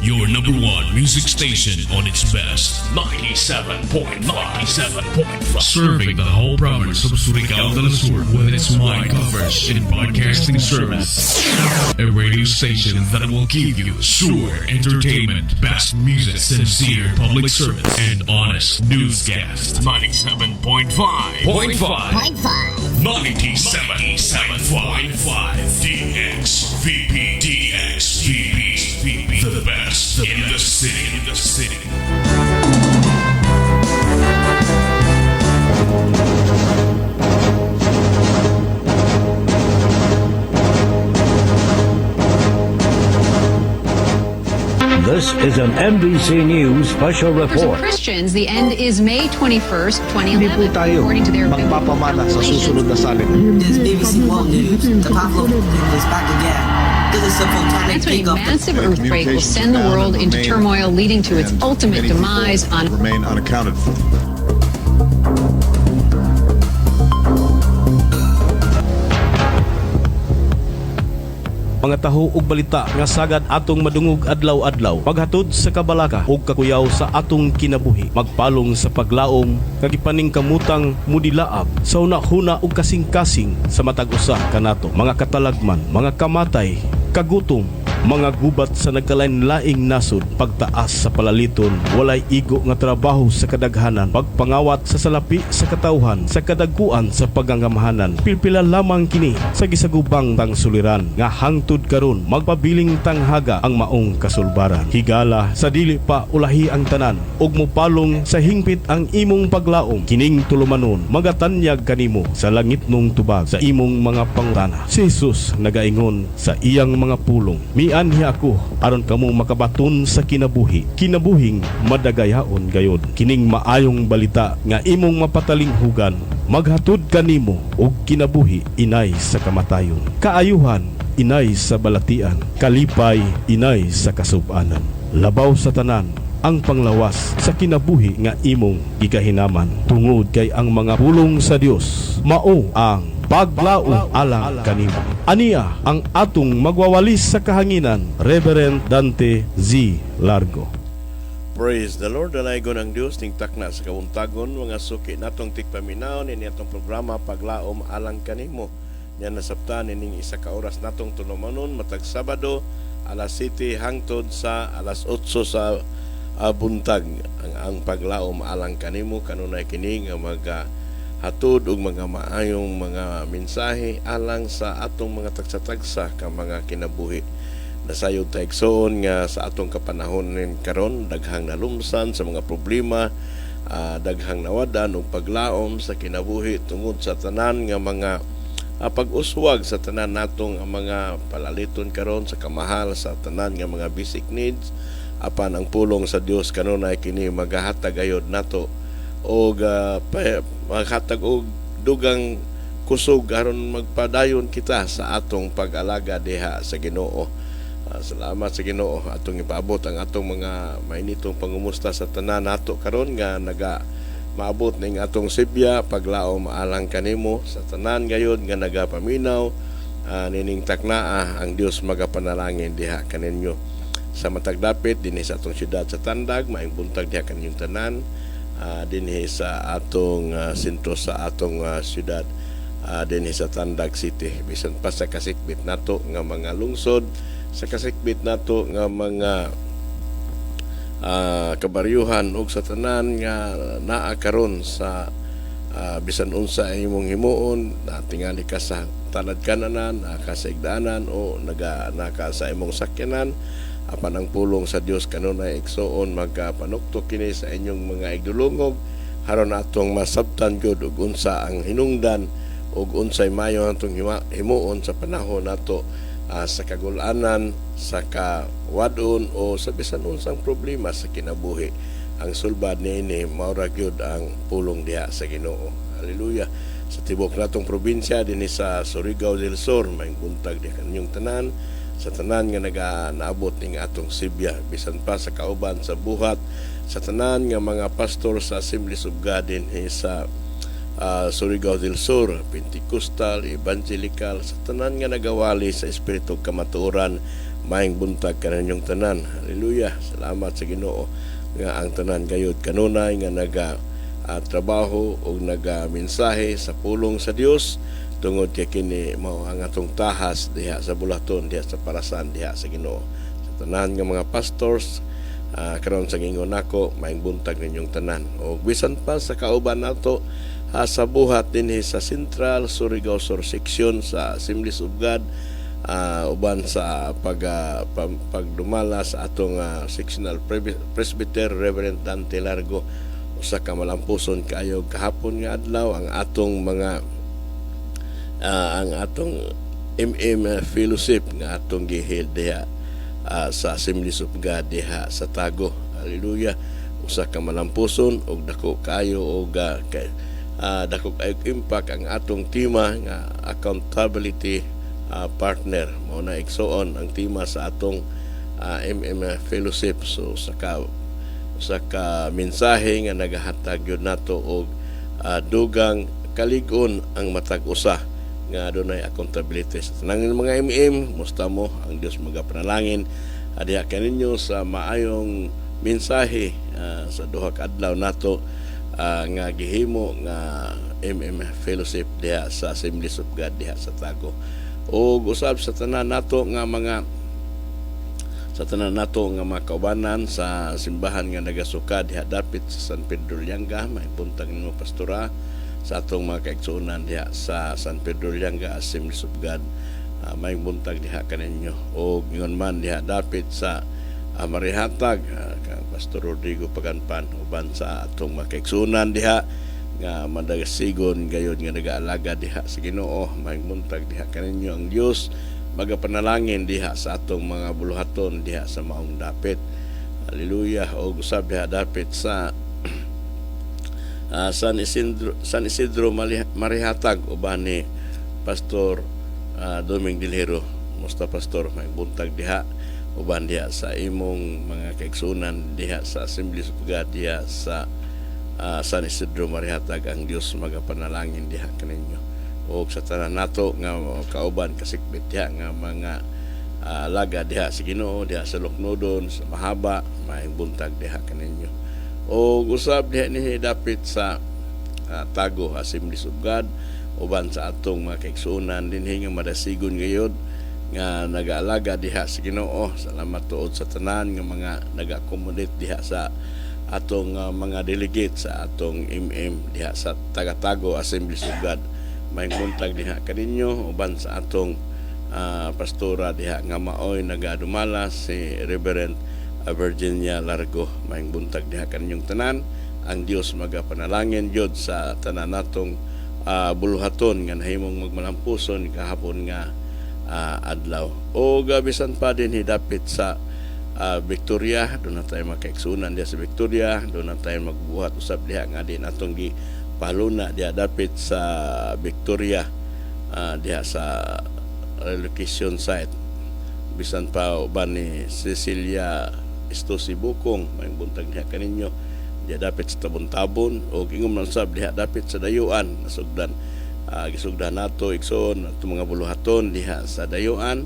Your number one music station on its best. 97.5. Serving the whole province of Surigao del Sur with its wide coverage and broadcasting service. A radio station that will give you sure entertainment, best music, sincere public service, and honest newscast. 97.5. 97.5 DXVP. The best in the city. This is an NBC News special For report. Christians, the end is May 21st, Hindi po 2011, tayo according to their magpapamana sa susunod na salin. This BBC World News. The Pavlov is back again. This is a volcanic Next week, kick a massive earthquake will send the world into turmoil, leading to its ultimate demise on remain unaccounted for. Mga taho ug balita nga sagad atong madungog adlaw-adlaw paghatod sa kabalaka ug kakuyaw sa atong kinabuhi, magpalong sa paglaom kagipaning kamutang mudilaab sa una-huna ug kasing-kasing sa matag usa kanato, mga katalagman, mga kamatay, kagutom, mga gubat sa nagkalain-laing nasod, pagtaas sa palaliton, walay igo nga trabaho sa kadaghanan, pagpangawat sa salapi sa katawhan, sa kadagkuan sa pagangamahanan. Pilpila lamang kini sa gisagubang tang suliran nga hangtod karon magpabiling tanghaga ang maong kasulbaran. Higala sa dili pa ulahi ang tanan ug mopalong sa hingpit ang imong paglaom. Kining tulumanon magatanyag kanimo sa langit nung tubag sa imong mga pangutana. Si Jesus nagaingon sa iyang mga pulong, anhi ako aron kamo makabaton sa kinabuhing madagayaon gayod. Kining maayong balita nga imong mapatalinghugan maghatod kanimo og kinabuhi inay sa kamatayon, kaayuhan inay sa balatian, kalipay inay sa kasub-anan. Labaw sa tanan ang panglawas sa kinabuhi nga imong gikahinaman tungod kay ang mga pulong sa Dios mao ang paglaom alang kanimo. Aniya ang atong magwawalis sa kahanginan, Reverend Dante Z. Largo. Praise the Lord. Dalaygon ang Dios ning takna sa kawuntagon mga suki natong tikpaminaw ni atong programa paglaom alang kanimo. Yan nasabtan ning isa ka oras natong tulumanon matag Sabado alas 7 hangtod sa alas 8 sa buntag ang paglaom alang kanimo kanunay kini nga hatod og mga maayong mga mensahe alang sa atong mga tagsa-tagsa ka mga kinabuhi. Nasayod ta igsoon nga sa atong kapanahon karon daghang nalumsan sa mga problema, daghang nawadan og paglaom sa kinabuhi tungod sa tanan nga mga pag-uswag sa tanan natong mga palaliton karon sa kamahal sa tanan nga mga basic needs. Apan ang pulong sa Dios kanunay kini magahatag ayod nato og maghatag og dugang kusog aron magpadayon kita sa atong pag-alaga diha sa Ginoo. Salamat sa Ginoo atong ipaabot ang atong mga mainitong pangumusta sa tanan nato karon nga maabot ning atong sibya paglaom alang kanimo sa tanan gayon nga nagapaminaw nining taknaa ang Dios magapanalangin diha kaninyo sa matag dapit dinhi sa atong syudad sa Tandag. Maayong buntag diha kaninyong tanan. Dinhi sa atong sentro sa atong syudad, dinhi sa Tandag City, bisan pa sa kasikbit nato nga mga lungsod, sa kasikbit nato nga mga kabaryuhan ug sa tanan nga naa karon sa bisan unsa imong himuon, tingali ka sa tanad kananan, naka sa igdaanan o naka sa imong sakyanan. Apan ang pulong sa Dios kanunay igsoon magpanuktok kini sa inyong mga igdulungog haron atong masabtan gyud og unsa ang hinungdan ug unsay mayo atong himuon sa panahon nato sa kagul-anan, sa kawadon o sa bisan unsang problema sa kinabuhi. Ang sulbad niini maura gyud ang pulong diha sa Ginoo. Hallelujah. Sa tibok natong probinsya dinhi sa Surigao del Sur, maayong buntag diha kaninyong tanan. Sa tanan nga naabot ning atong sibya bisan pa sa kauban sa buhat, sa tanan nga mga pastor sa Assemblies of God dinhi sa Surigao del Sur, Pentecostal, Evangelical, sa tanan nga nagawali sa espiritu kamatuoran, maayong buntag kaninyong tanan. Hallelujah. Salamat sa Ginoo nga ang tanan gayud kanunay nga naga trabaho o naga mensahe sa pulong sa Dios tungod kay kini mao ang atong tahas diha sa bulaton, diha sa parasan, diha sa Ginoo. Sa tanan nga mga pastors karon sa gingon nako maayong buntag ninyong tanan. O bisan pa sa kauban nato sa buhat dinhi sa Central Surigao Sur Section sa Assemblies of God, uban sa pagdumala sa atong sectional presbyter Reverend Dante Largo, usa ka malampuson kaayo kahapon nga adlaw ang atong mga ang atong fellowship nga atong giheld diha sa Assemblies of God diha sa Tago. Hallelujah. Usa ka malampuson og dako kaayo og dako kaayo impact ang atong tema nga accountability partner. Mao na igsoon ang tema sa atong fellowship. So sa ka mensahe nga nagahatag yun nato og dugang kalig-on ang matag usa nga adunay accountability sa tanang mga musta mo ang Dios magapanalangin adiha kaninyo sa maayong mensahe sa duha ka adlaw nato nga gihimo nga fellowship diha sa Assemblies of God diha sa Tago. O usab sa tanan nato nga mga kaubanan sa simbahan nga nagasukad diha dapit sa San Pedro Llanga, may buntag nimo pastora sa atong mga kaigsuonan diha sa San Pedro Llanga Assemblies of God, may buntag diha kaninyo. O ingon man diha dapit sa Marihatag kang Pastor Rodrigo Paganpan uban sa atong mga kaigsuonan diha nga madagasigon gayud nga nagaalaga diha sa Ginoo, may buntag diha kaninyo. Ang Dios magapanalangin diha sa atong mga buluhaton diha sa maong dapit. Hallelujah. O usab diha dapit sa San Isidro Marihatag uban ni Pastor Doming Dilhero. Musta Pastor, may buntag diha uban diha sa imong mga kaigsuonan diha sa Assemblies of God diha sa San Isidro Marihatag. Ang Dios magapanalangin diha kaninyo. O sa tanan nato nga kauban kasikbit diha nga mga laga diha sa Ginoo diha sa Luknodon, sa Mahaba, may buntag diha kaninyo. O usab diha ni dapit sa Tago Assemblies of God uban sa atong mga kaigsuonan dinhi nga madasigon gayud nga nagaalaga diha sa Ginoo. Salamat tuod sa tanan nga mga naga-accommodate diha sa atong mga delegate sa atong diha sa Taga-Tago Assemblies of God. May buntag diha kaninyo uban sa atong pastora diha nga maoy nagadumala si Reverend Virginia Largo. May buntag diha kaninyong tanan. Ang Dios magapanalangin jud sa tanan natong buluhaton nga nahimong magmalampuson kahapon nga adlaw. O gabisan pa din hidapit sa Victoria, doon na tayo makaigsunan diha sa Victoria, doon na tayo magbuhat usab diha nga din atong paluna diha dapit sa Victoria, diha sa relocation site. Bisan pa uban ni Cecilia Estosi Bukong, may buntag diha kaninyo diha dapit sa Tabon-Tabon. O ingom man sab diha dapit sa Dayuan, nasugdan gisugdan nato igsoon ato mga buluhaton diha sa Dayuan.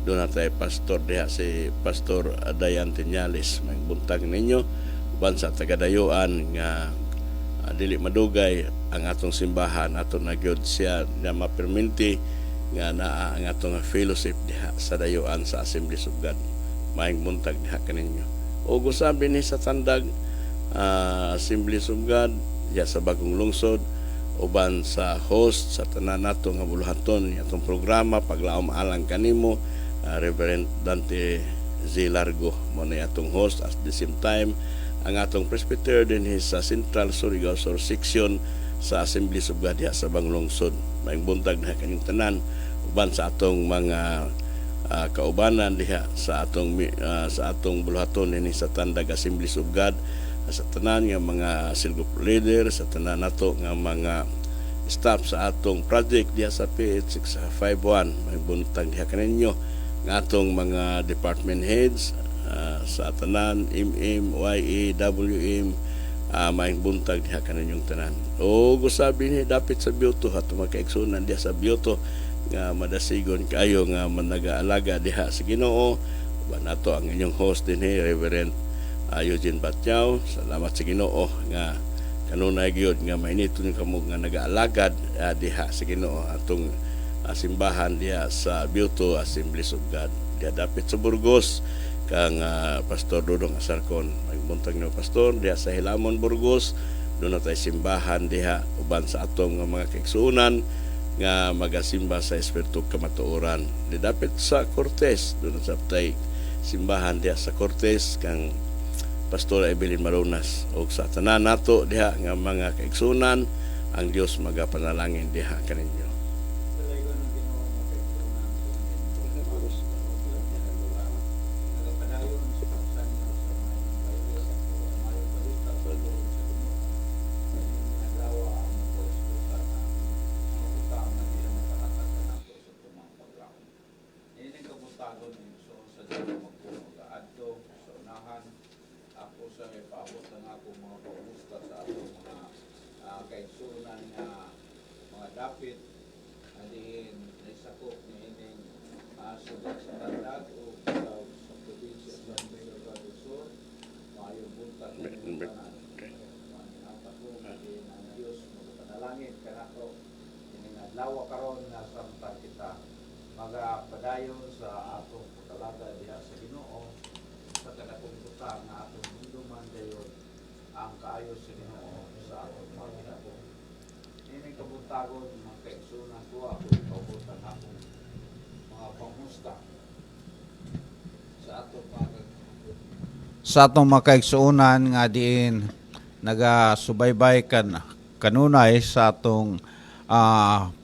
Doon na tayo pastor diha si Pastor Dayan Tinyales. May buntag ninyo uban sa taga-Dayuan nga dili madugay ang atong simbahan aton na gyud siya na maperminti nga naa ang atong fellowship diha sa Dayuan sa Assemblies of God. Maayong buntag diha kaninyo. O gusabi ni sa tandag Assemblies of God diha sa Bagong Lungsod uban sa host sa tanan nato nga buluhaton atong programa Paglaom Alang Kanimo, Reverend Dante Z. Largo mo na atong host. At the same time ang atong presbyter din sa Central Surigao Sur Section sa Assemblies of God diha sa Bagong Lungsod. May buntag na kanyang tanan uban sa atong mga kaubanan diha sa atong buluhaton dinhi sa tandag Assemblies of God, sa tanan nga mga silgop leader, sa tanan nato nga mga staff sa atong project diha sa PH 651. May buntag diha kaninyo nga atong mga department heads sa tanan YE WM, may buntag diha kaninyong tanan. O gusabi ni dapit sa Bioto atong mga kaigsuonan diha sa Bioto nga madasigon kayo nga managaalaga diha sa Ginoo, Ba nato ang inyong host din Reverend Eugene Batyaw. Salamat sa Ginoo nga kanunay gyud nga mainiton kamo nga nagaalagad diha sa Ginoo atong simbahan diha sa Beauto Assemblies of God diha dapit sa Burgos kang Pastor Dudong Asarcon magbuntag no pastor diha sa Hilamon Burgos. Doon na tayo simbahan diha uban sa atong mga kaigsuonan nga magasimba sa Espiritu Kamatuoran di dapit sa Cortez. Doon na tayo simbahan diha sa Cortez kang Pastor Evelyn Marunas o sa tanan nato diha nga mga kaigsunan ang Dios magapanalangin diha kaninyo. Lawa karon na samtang kita magapadayon sa atong pagkalaga diha sa Ginoo sa kanatong butang nga atong hinduman dayon ang kaayo sa Ginoo sa atong mga ginoo. Ini kabuntagon mga kaigsunan ko ako paubutan akong mga pamusta sa atong mga kaigsunan nga diin nagasubaybay kanunay sa atong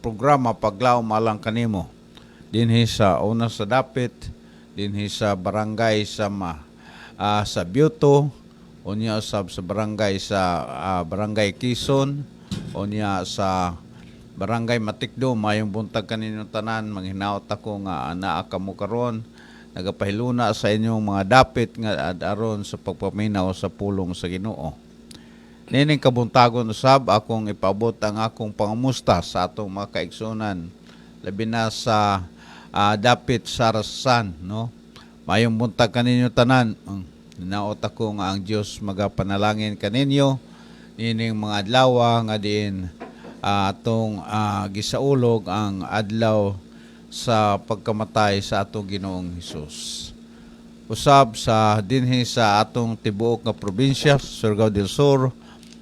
programa Paglaom Alang Kanimo dinhi sa una sa dapit dinhi sa barangay sa Beauto unya usab sa barangay barangay Quezon unya sa barangay Matikdo. Mayong buntag kaninyo tanan manghinaot ako nga anaa kamo karon nagapahiluna sa inyong mga dapit nga aron sa pagpaminaw sa pulong sa Ginoo. Nining kabuntagon usab akong ipaabot ang akong pangamusta sa atong mga kaigsunan labi na sa dapit Sarasan, no? Mayong buntag kaninyo tanan. Ninaot ako nga ang Dios magapanalangin kaninyo nining mga adlaw nga diin atong gisaulog ang adlaw sa pagkamatay sa atong Ginoong Hesus. Usab sa dinhi sa atong tibuok nga probinsya, Surigao del Sur,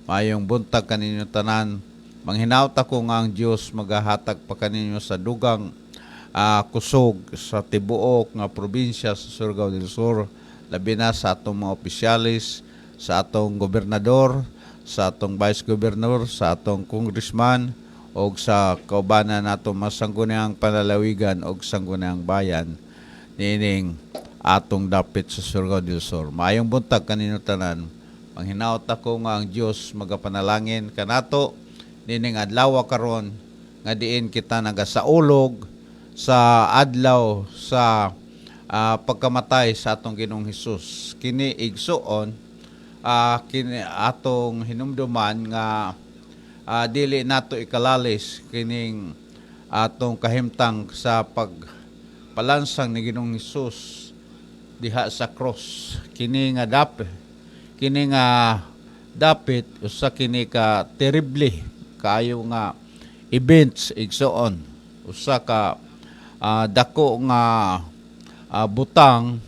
mayong buntag kaninyo tanan. Manghinaot ako nga ang Dios magahatag pa kaninyo sa dugang kusog sa tibuok nga probinsya sa Surigao del Sur, labi na sa atong mga opisyalis, sa atong gobernador, sa atong vice governor, sa atong congressman, o sa kaubanan natong masangguniang panlalawigan o sangguniang bayan nining atong dapit sa Surigao del Sur. Mayong buntag kaninyo tanan. Manghinaot ako nga ang Dios magapanalangin kanato nining adlaw karon nga diin kita nagasaulog sa adlaw sa pagkamatay sa atong Ginoong Hesus. Kini igsuon kini atong hinumduman nga dili nato ikalalis kining atong kahimtang sa pagpalansang ni Ginoong Hesus diha sa cross. Kini nga dapit usa kini ka terrible kaayo nga events igsuon, usa ka dako nga butang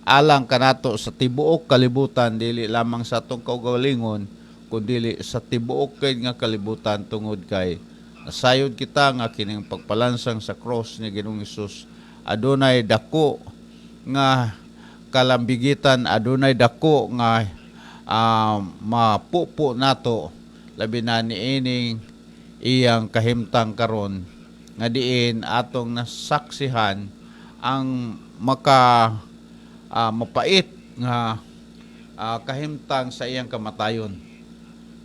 alang kanato sa tibuok kalibutan, dili lamang sa atong kaugalingon kundi sa tibuok kay nga kalibutan tungod kay nasayod kita nga kining pagpalansang sa cross ni Ginoong Hesus adunay dako nga kalambigitan, adunay dako nga mapupo nato labi na niining iyang kahimtang karon nga diin atong nasaksihan ang mapait nga kahimtang sa iyang kamatayon.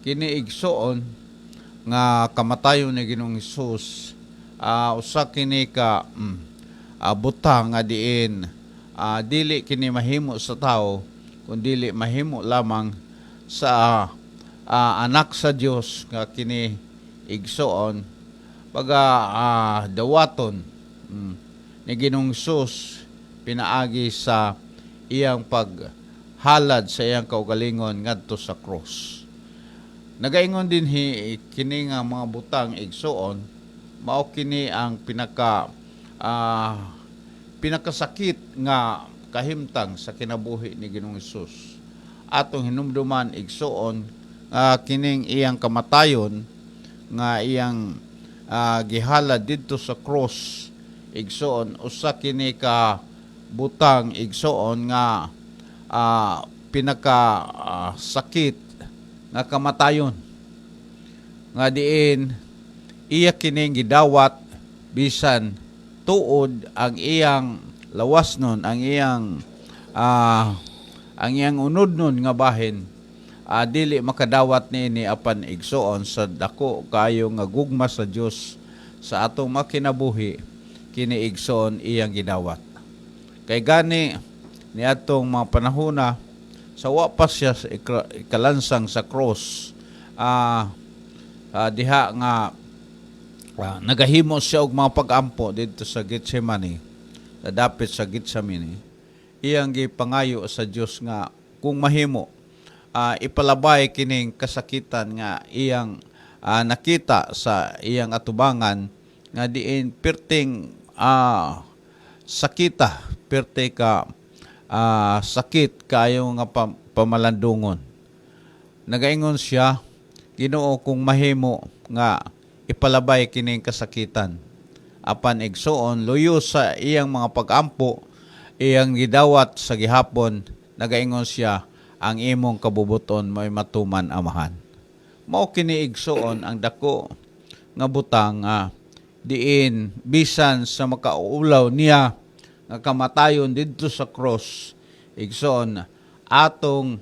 Kini igsuon nga kamatayon ni Ginoong Hesus usa kini ka butang nga diin dili kini mahimo sa tao kundi mahimo lamang sa anak sa Dios nga kini igsuon dawaton ni Ginoong Hesus pinaagi sa iyang paghalad sa iyang kaugalingon ngadto sa cross. Nagaingon din kini nga mga butang igsuon, mao kini ang pinakasakit nga kahimtang sa kinabuhi ni Ginoong Hesus. Atong hinumduman igsuon kining iyang kamatayon nga iyang gihalad didto sa cross igsuon, usa kini ka butang igsuon nga pinakasakit nga kamatayon nga diin iya kining gidawat bisan tuod ang iyang lawas nun, ang iyang unod nun nga bahin, dili makadawat ni apan igsuon sa dako kayo nga gugma sa Dios sa atong makinabuhi, kini igsuon iyang gidawat. Kay gani ni atong mga panahona sa wa pa siya sa ikalansang sa cross, diha nga nagahimo siya og mga pag-ampo dito sa Getsemani, sa dapit sa Getsemani. Iyang gipangayo sa Dios nga kung mahimo ipalabay kining kasakitan nga iyang nakita sa iyang atubangan, nga diin perting sakita, perte ka sakit kayo nga pamalandungon. Nagaingon siya, Ginoo, kung mahimo nga ipalabay kining kasakitan, apan igsuon luyo sa iyang mga pag-ampo, iyang gidawat sa gihapon, nagaingon siya, ang imong kabubuton mo'y matuman, Amahan. Mao kini igsuon ang dako nga butang diin bisan sa makaulaw niya nga kamatayon didto sa cross, igsoon atong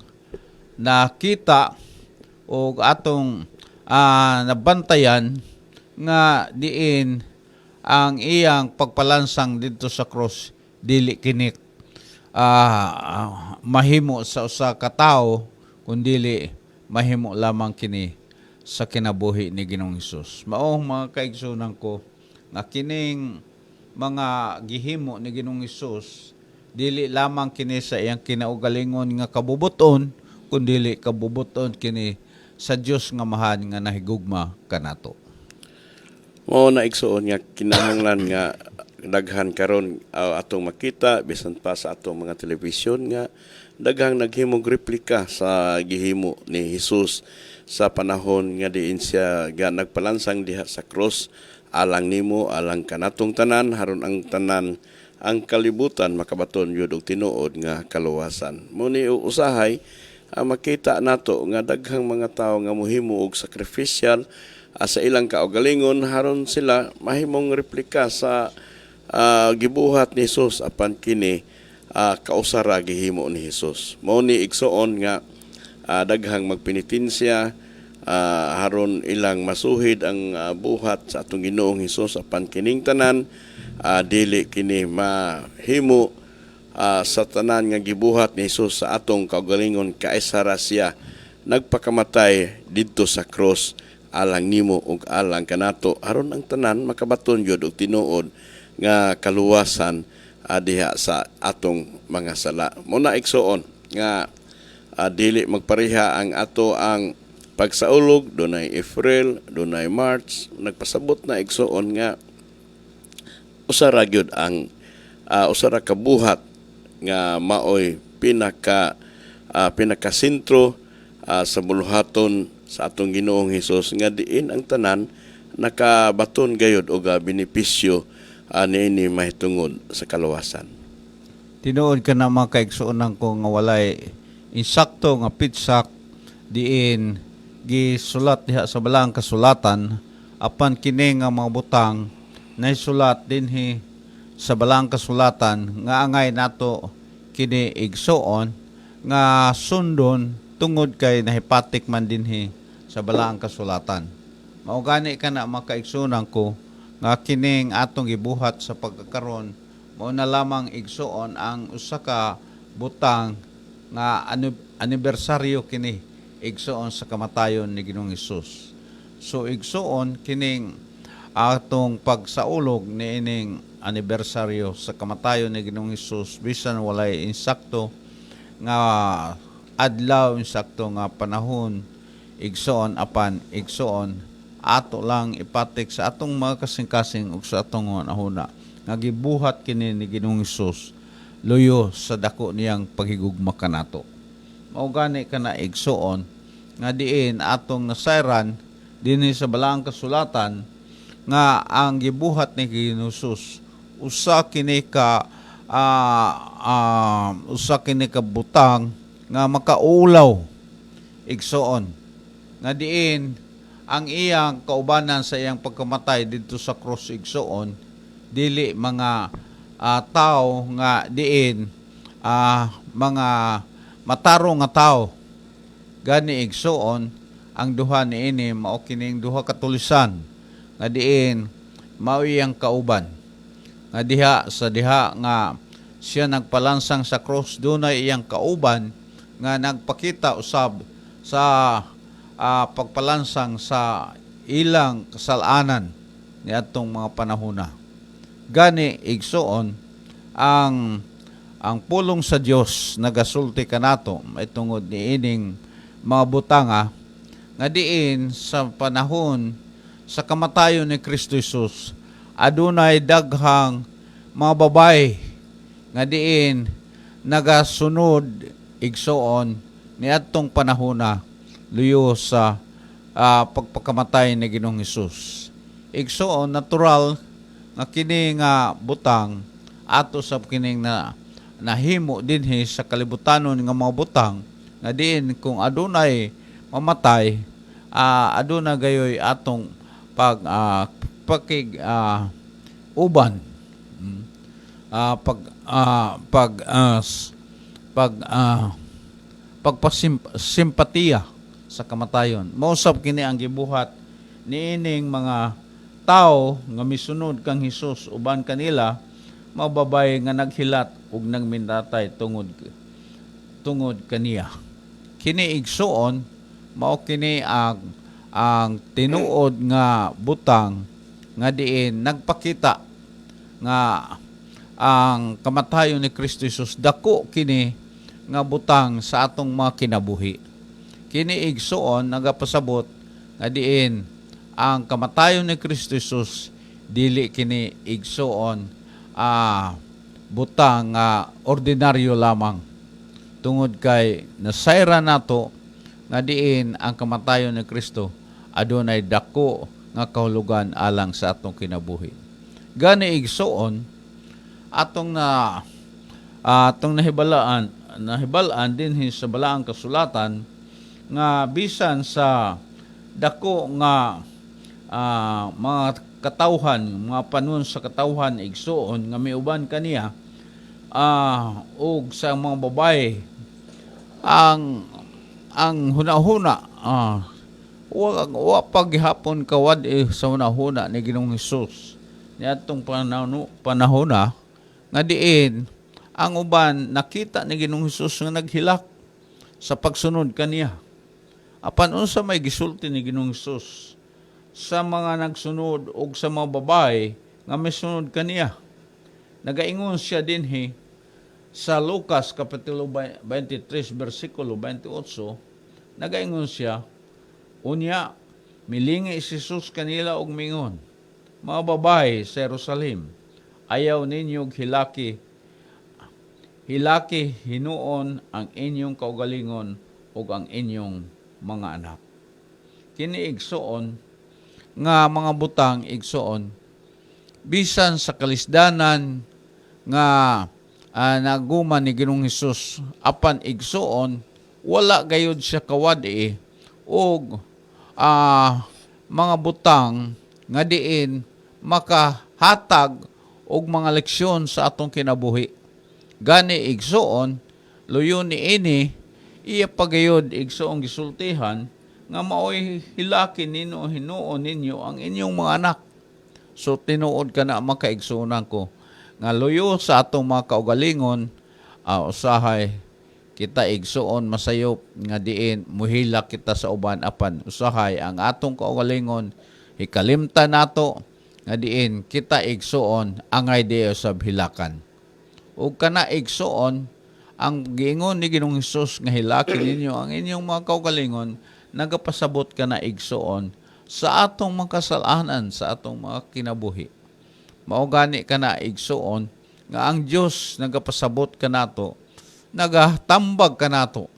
nakita o atong nabantayan nga diin ang iyang pagpalansang didto sa cross dili kini mahimo sa usa ka tawo, kundili mahimo lamang kini sa kinabuhi ni Ginoong Hesus. Mao mga kaigsunan ko nga kining mga gihimo ni Ginoong Hesus, dili lamang kini sa iyang kinaugalingon nga kabubuton, kundili kabubuton kini sa Dios nga mahal nga nahigugma kanato. Mao na igsuon nga kinahanglan nga daghan karon atong makita bisan pa sa atong mga telebisyon nga daghang naghimog replika sa gihimo ni Hesus sa panahon nga diin siya nagpalansang diha sa cross, alang nimo, alang kanatong tanan, haron ang tanan ang kalibutan makabaton yun og tinuod nga kaluwasan. Muni usahay makita nato nga daghang mga tawo nga mohimo og sacrificial sa ilang kaugalingon haron sila mahimong replika sa gibuhat ni Hesus apan kini kausara gihimo ni Hesus. Mao ni igsuon nga daghang magpenitensya haron ilang masuhid ang buhat sa atong Ginoong Hesus apan kining tanan dili kini mahimo sa tanan nga gibuhat ni Hesus sa atong kaugalingon, kaisara siya nagpakamatay didto sa cross alang nimo ug alang kanato aron ang tanan makabaton yod og tinuod nga kaluwasan diha sa atong mga sala. Muna igsuon nga dili magpareha ang ato ang pagsaulog, dunay April, dunay March, nagpasabot na igsuon nga usara gyud ang usara ka buhat nga maoy pinakasentro sa buluhaton sa atong Ginoong Hesus, nga diin ang tanan nakabaton gayud og benepisyo niini mahitungod sa kaluwasan. Tinuod ka na mga kaigsuonan ko nga walay insakto nga pitsak diin gisulat diha sa balang kasulatan, apan kini nga mga butang naisulat dinhi sa balang kasulatan nga angay nato kini igsuon nga sundon tungod kay nahipatik man dinhi sa balang kasulatan. Mao gani ka na mga kaigsuonan ko nga kining atong gibuhat sa pagkakaron, mao na lamang igsuon ang usa ka butang nga anibersaryo kini igsuon sa kamatayon ni Ginoong Hesus. So igsuon kining atong pagsaulog ni ining anibersaryo sa kamatayon ni Ginoong Hesus bisan walay insakto nga adlaw, insakto nga panahon, igsoon apan igsoon, ato lang ipatik sa atong mga kasing-kasing ug sa atong hunahuna nga gibuhat kini ni Ginoong Hesus luyo sa dako niyang paghigugma kanato. Mao gani kana igsoon nga diin atong nasayran dinhi sa balaang kasulatan nga ang gibuhat ni Ginoong Hesus usa kini ka butang nga makaulaw igsoon nga diin ang iyang kaubanan sa iyang pagkamatay dito sa cross igsoon dili mga tao nga diin mga matarong nga tao gani igsoon ang duha niini mao kining duha ka tulisan nga diin mao iyang kauban nga diha nga siya nagpalansang sa cross dunay iyang kauban nga nagpakita usab sa pagpalansang sa ilang kasalanan niadtong mga panahona. Gani igsoon ang pulong sa Dios nagasulti kanato maitungod niining mga butanga nga diin sa panahon sa kamatayon ni Kristo Jesus adunay daghang mga babay nga diin nagasunod igsoon niadtong panahona luyo sa pagpakamatay ni Ginoong Hesus. Igsoon natural nga kini nga butang ato sa kining nahimo dinhi sa kalibutanon nga mga butang nga diin kung adunay mamatay aduna gayoy atong uban pagpasimpatiya sa kamatayon. Mausab kini ang gibuhat niining mga tao nga misunod kang Hesus uban kanila mababay nga naghilat ug nagmindatay tungod kaniya. Kini igsuon mao kini ang tinuod nga butang nga diin nagpakita nga ang kamatayon ni Kristo Jesus dako kini nga butang sa atong mga kinabuhi. Kini igsuon nagapasabot nga diin ang kamatayon ni Kristo Jesus dili kini igsuon butang ordinaryo lamang tungod kay nasayra nato nga diin ang kamatayon ni Kristo adunay dako nga kahulugan alang sa atong kinabuhi. Gani igsuon atong nahibalaan din sa balaang kasulatan nga bisan sa dako nga mga katawhan, mga panon sa katawhan igsuon nga miuban kaniya ug sa mga babae ang hunahuna wa paghapon kawad sa hunahuna ni Ginoong Hesus niadtong panahona nga diin ang uban nakita ni Ginoong Hesus nga naghilak sa pagsunod kaniya. Apan unsa may gisulti ni Ginoong Hesus sa mga nagsunod ug sa mga babae nga misunod kaniya. Nagaingon siya dinhi sa Lucas kapitulo 23 bersikulo 28, nagaingon siya, unya milingi si Jesus kanila og mingon, mga babae sa Jerusalem, ayaw ninyo hilaki hinuon ang inyong kaugalingon ug ang inyong mga anak. Kini igsuon nga mga butang igsuon bisan sa kalisdanan nga naguman ni Ginoong Hesus apan igsuon wala gayud siya kawadi og mga butang nga diin makahatag og mga leksyon sa atong kinabuhi. Gani igsuon luyo ni ini iya pagayod igsuong gisultihan nga maoy hilaki nino hinuon ninyo ang inyong mga anak. So tinuod ka na makaigsuonan ko nga luyo sa atong mga kaugalingon usahay kita igsuon masayop nga diin muhilak kita sa uban apan usahay ang atong kaugalingon hikalimtan nato nga diin kita igsuon angay diyo sa hilakan. Ug kana igsuon ang giingon ni Ginoong Hesus nga hilakin ninyo ang inyong mga kaugalingon, nagapasabot ka na igsuon sa atong mga kasalanan, sa atong mga kinabuhi. Mao gani ka na igsuon nga ang Dios nagapasabot ka nato, nagatambag ka nato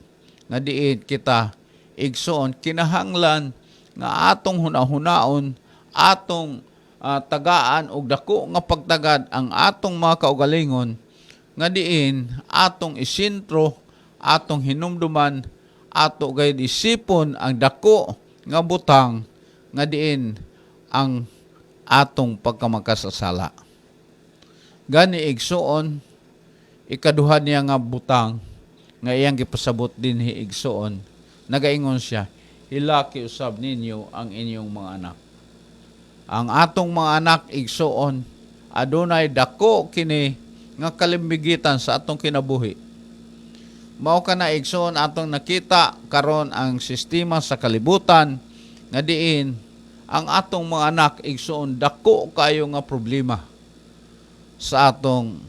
nga diin kita igsuon kinahanglan nga atong hunahunaon, atong tagaan og dako nga pagtagad ang atong mga kaugalingon, nga diin atong isintro, atong hinumduman, ato gayud isipon ang dako nga butang nga diin ang atong pagkamakasasala. Gani igsuon, ikaduha niya nga butang nga iyang gipasabot dinhi igsuon, nagaingon siya, hilaki usab ninyo ang inyong mga anak. Ang atong mga anak igsuon, adunay dako kini nga kalimbigitan sa atong kinabuhi. Mao kana igsoon atong nakita karon ang sistema sa kalibutan nga diin ang atong mga anak igsoon dako kayo nga problema sa atong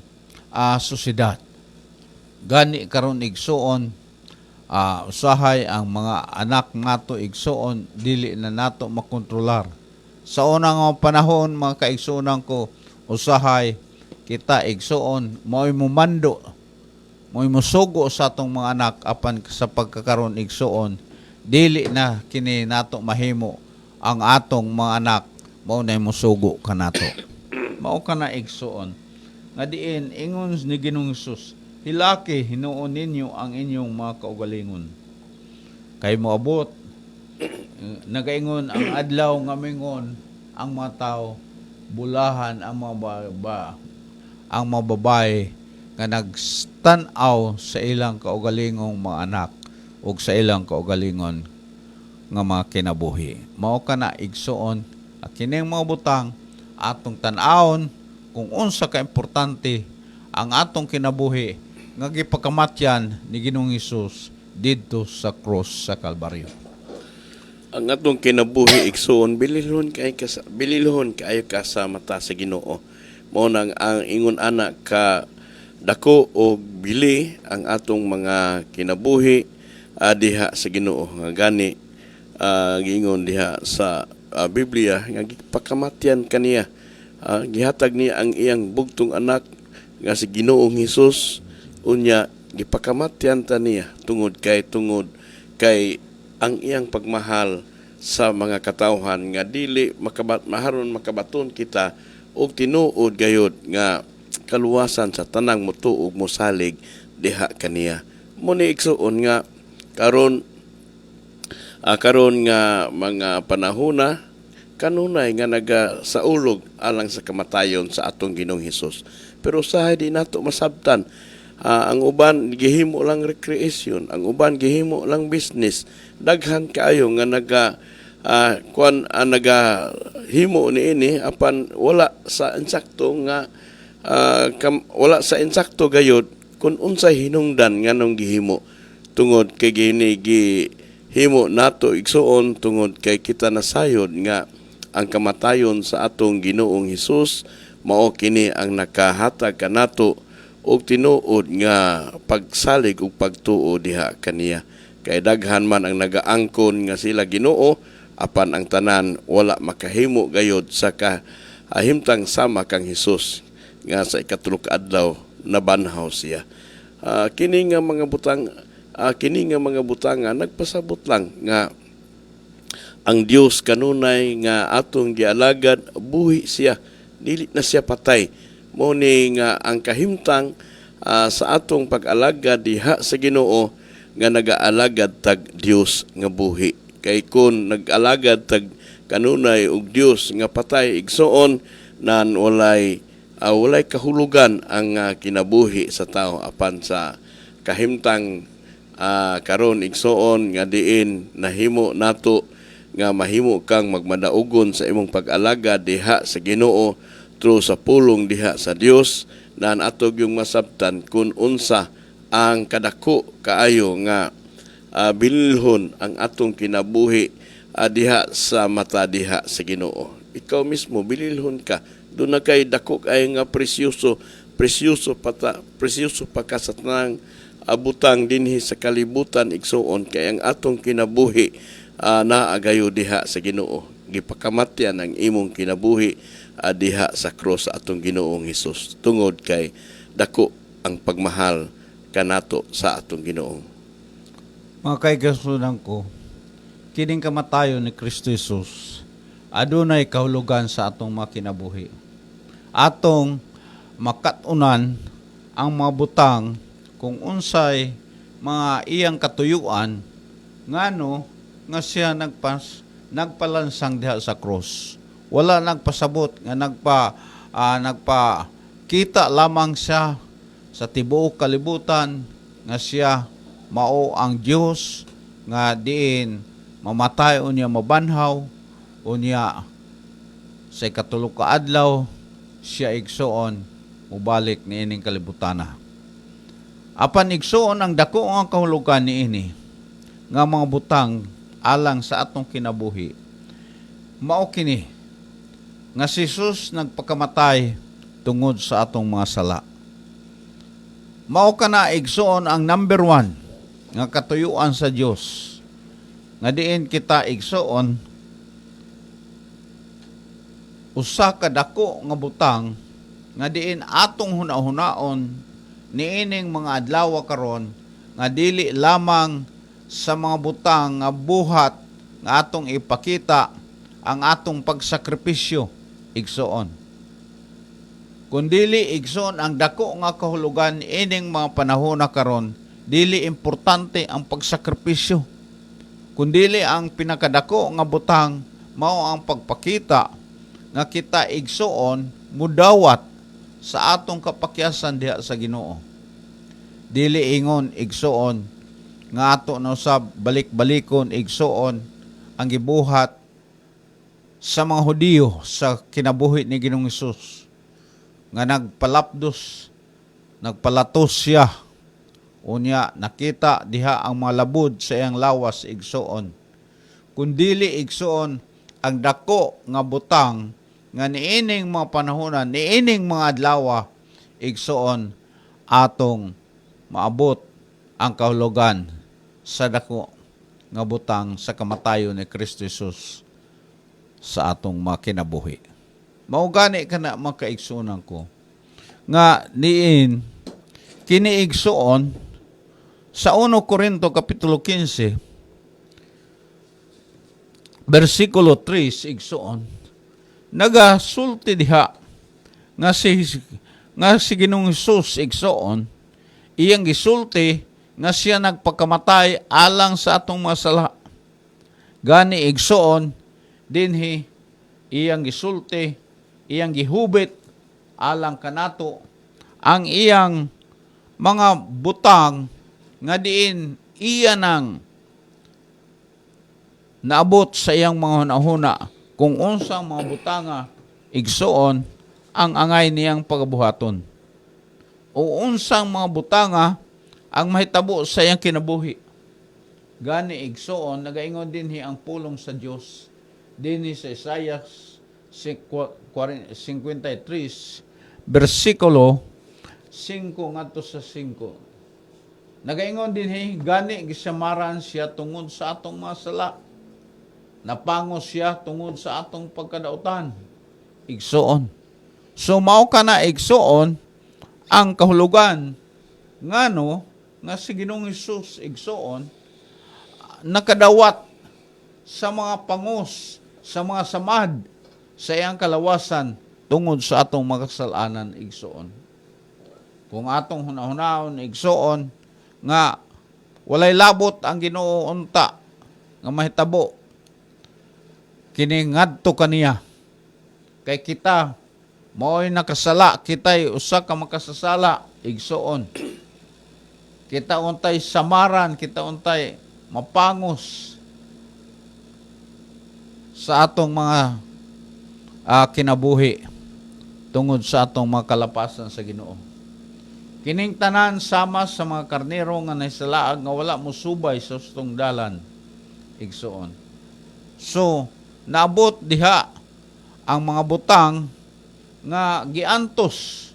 sosyedad. Gani karon igsoon usahay ang mga anak nato igsoon dili na nato makontrolar. Sa unang panahon mga kaigsuonan ko, usahay kita igsuon mo'y mumando, mo'y musugo sa atong mga anak apan sa pagkakaroon igsuon, dili na kini nato mahimo ang atong mga anak mao na musugo kanato. Mao kana igsuon nga diin ingon ni Ginoong Hesus, hilaki hinuon ninyo ang inyong mga kaugalingon. Kay moabot nagaingon ang adlaw nga mingon ang mga tao bulahan ang ang mga babae nga nagstanaw sa ilang kaugalingong mga anak o sa ilang kaugalingon nga mga kinabuhi. Mao kana igsuon kining mga butang atong tan-awon kung unsa ka importante ang atong kinabuhi nga gipakamatyan ni Ginoong Hesus didto sa cross sa Kalbaryo. Ang atong kinabuhi igsuon bililhon kaayo ka sa mata sa Ginoo. Mao nang ang ingon anak ka dako o bili ang atong mga kinabuhi diha sa Ginoo. Nga gani giingon diha sa Biblia nga gipakamatyan kaniya. Gihatag niya ang iyang bugtong anak nga si Ginoong Hesus, unya gipakamatyan ta niya tungod kay ang iyang pagmahal sa mga katawhan nga dili maharon makabaton kita og tinuod gayud nga kaluwasan sa tanang motuog mosalig diha kaniya. Muni igsuon nga karon nga mga panahona kanunay nga nagasaulog alang sa kamatayon sa atong Ginoong Hesus. Pero sahay di nato masabtan, ang uban gihimo lang recreation, ang uban gihimo lang business. Daghan kaayo nga nagahimo niini apan wala sa insakto nga wala sa insakto gayud kun unsay hinungdan nganong gihimo tungod kay gihimo nato igsuon tungod kay kita nasayod nga ang kamatayon sa atong Ginoong Hesus mao kini ang nakahatag kanato og tinuod nga pagsalig ug pagtuo diha kaniya. Kay daghan man ang nagaangkon nga sila Ginoo apan ang tanan wala makahimo gayud sa kahimtang sama kang Hesus nga sa ikatulo ka adlaw nabanhaw siya. Kini nga mga butang nagpasabot lang nga ang Dios kanunay nga atong gialagad buhi siya, dili na siya patay. Mo ni nga ang kahimtang sa atong pag-alagad diha sa Ginoo nga nagaalagad tag Dios nga buhi. Kay kun nag-alagad tag kanunay og Dios nga patay igsuon nan walay kahulugan ang kinabuhi sa tao apan sa kahimtang karon igsuon nga diin nahimo nato nga mahimo kang magmadaugon sa imong pag-alagad diha sa Ginoo through sa pulong diha sa Dios nan atog yung masabtan kun unsa ang kadako kaayo nga bilhon ang atong kinabuhi diha sa mata diha sa Ginoo. ikaw mismo bililhon ka. Doon na kay dako ay nga presyoso pa ka sa tanang abutang dinhi sa kalibutan igsuon kay ang atong kinabuhi naagayo diha sa Ginoo. Gipakamatyan ang imong kinabuhi diha sa cross sa atong Ginoong Hesus tungod kay dako ang pagmahal kanato sa atong Ginoo. Mga kaigasunan ko, kining kamatayon ni Kristo Jesus, adunay kahulugan sa atong mga kinabuhi. Atong makatunan ang mga butang kung unsay mga iyang katuyuan ngano nga siya nagpalansang diha sa cross. Wala nagpasabot nga nagpakita lamang siya sa tibuok kalibutan nga siya mao ang Dios nga diin mamatay unya mabanhaw unya sa ikatulog ka adlaw siya igsuon mubalik niining kalibutana. Apan igsuon ang dako ang kahulugan niini nga mga butang alang sa atong kinabuhi. Mao kini nga si Jesus nagpakamatay tungod sa atong mga sala. Mao kana igsuon ang number 1 nga katuyuan sa Dios. Nga diin kita igsuon usa ka dako nga butang nga diin atong hunahunaon niining mga adlaw karon nga dili lamang sa mga butang nga buhat nga atong ipakita ang atong pagsakripisyo igsuon. Kundili igsuon ang dako nga kahulugan ining mga panahon na karon, dili importante ang pagsakripisyo. Kundili ang pinakadako nga butang mao ang pagpakita nga kita igsuon mudawat sa atong kapakyasan diha sa Ginoo. Dili ingon igsuon nga ato na usab balik-balikon igsuon ang gibuhat sa mga Hudiyo sa kinabuhi ni Ginoong Hesus nga nagpalatos siya unya nakita diha ang mga labud sa iyang lawas igsuon. Kundili igsuon ang dako nga butang nga niining mga panahonan, niining mga adlaw igsuon atong maabot ang kahulugan sa dako nga butang sa kamatayon ni Kristo Jesus sa atong mga kinabuhi. Mao gani kana mga kaigsuonan ko nga niin kini igsuon sa 1 Corinto kapitulo 15 versikulo 3 igsuon nagasulti diha nga si Ginoong Hesus igsuon iyang gisulti nga siya nagpakamatay alang sa atong mga sala. Gani igsuon dinhi iyang gisulti, iyang gihubit alang kanato ang iyang mga butang nga diin iya nang naabot sa iyang mga hunahuna kung unsang mga butanga igsuon ang angay niyang pagabuhaton o unsang mga butanga ang mahitabo sa iyang kinabuhi. Gani igsuon nagaingon dinhi ang pulong sa Dios dinhi sa Isaiah 53 versikulo 5 ngadto sa 5. Nagaingon dinhi gani gisamaran siya tungod sa atong mga sala. Napangos siya tungod sa atong pagkadautan. Igsuon. So mao kana igsuon ang kahulugan ngano nga si Ginoong Hesus igsuon nakadawat sa mga pangos, sa mga samad sa iyang kalawasan tungod sa atong mga kasalanan igsuon. Kung atong hunahunahon igsuon nga walay labot ang Ginoo unta nga mahitabo kini ngadto kaniya kay kita mao'y nakasala, kita'y usa ka makasasala igsuon. Kita untay samaran, kita untay mapangos sa atong mga kinabuhi tungod sa atong mga kalapasan sa Ginoo. Kining tanan sama sa mga karnero nga naisalaag nga wala musubay sa ustong dalan igsuon. So naabot diha ang mga butang nga giantos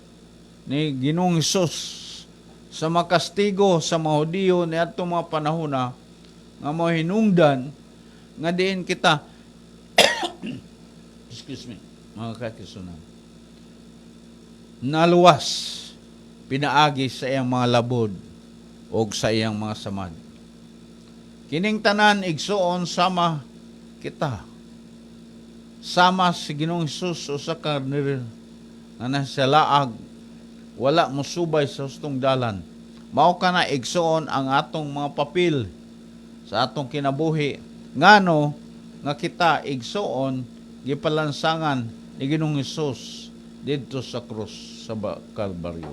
ni Ginoong Hesus sa makastigo sa mga Hudiyo ni atong mga panahona nga mo hinungdan nga diin kita excuse me, mga kakisunan, naluwas pinaagi sa iyang mga labod o sa iyang mga samad. Kining tanan igsuon sama kita. Sama si Ginoong Hesus usa ka nga nasa laag, wala musubay sa hustong dalan. Mao kana igsuon ang atong mga papel sa atong kinabuhi. Ngano nga kita igsuon gipalansangan ni Ginoong Hesus didto sa krus sa Kalbaryo.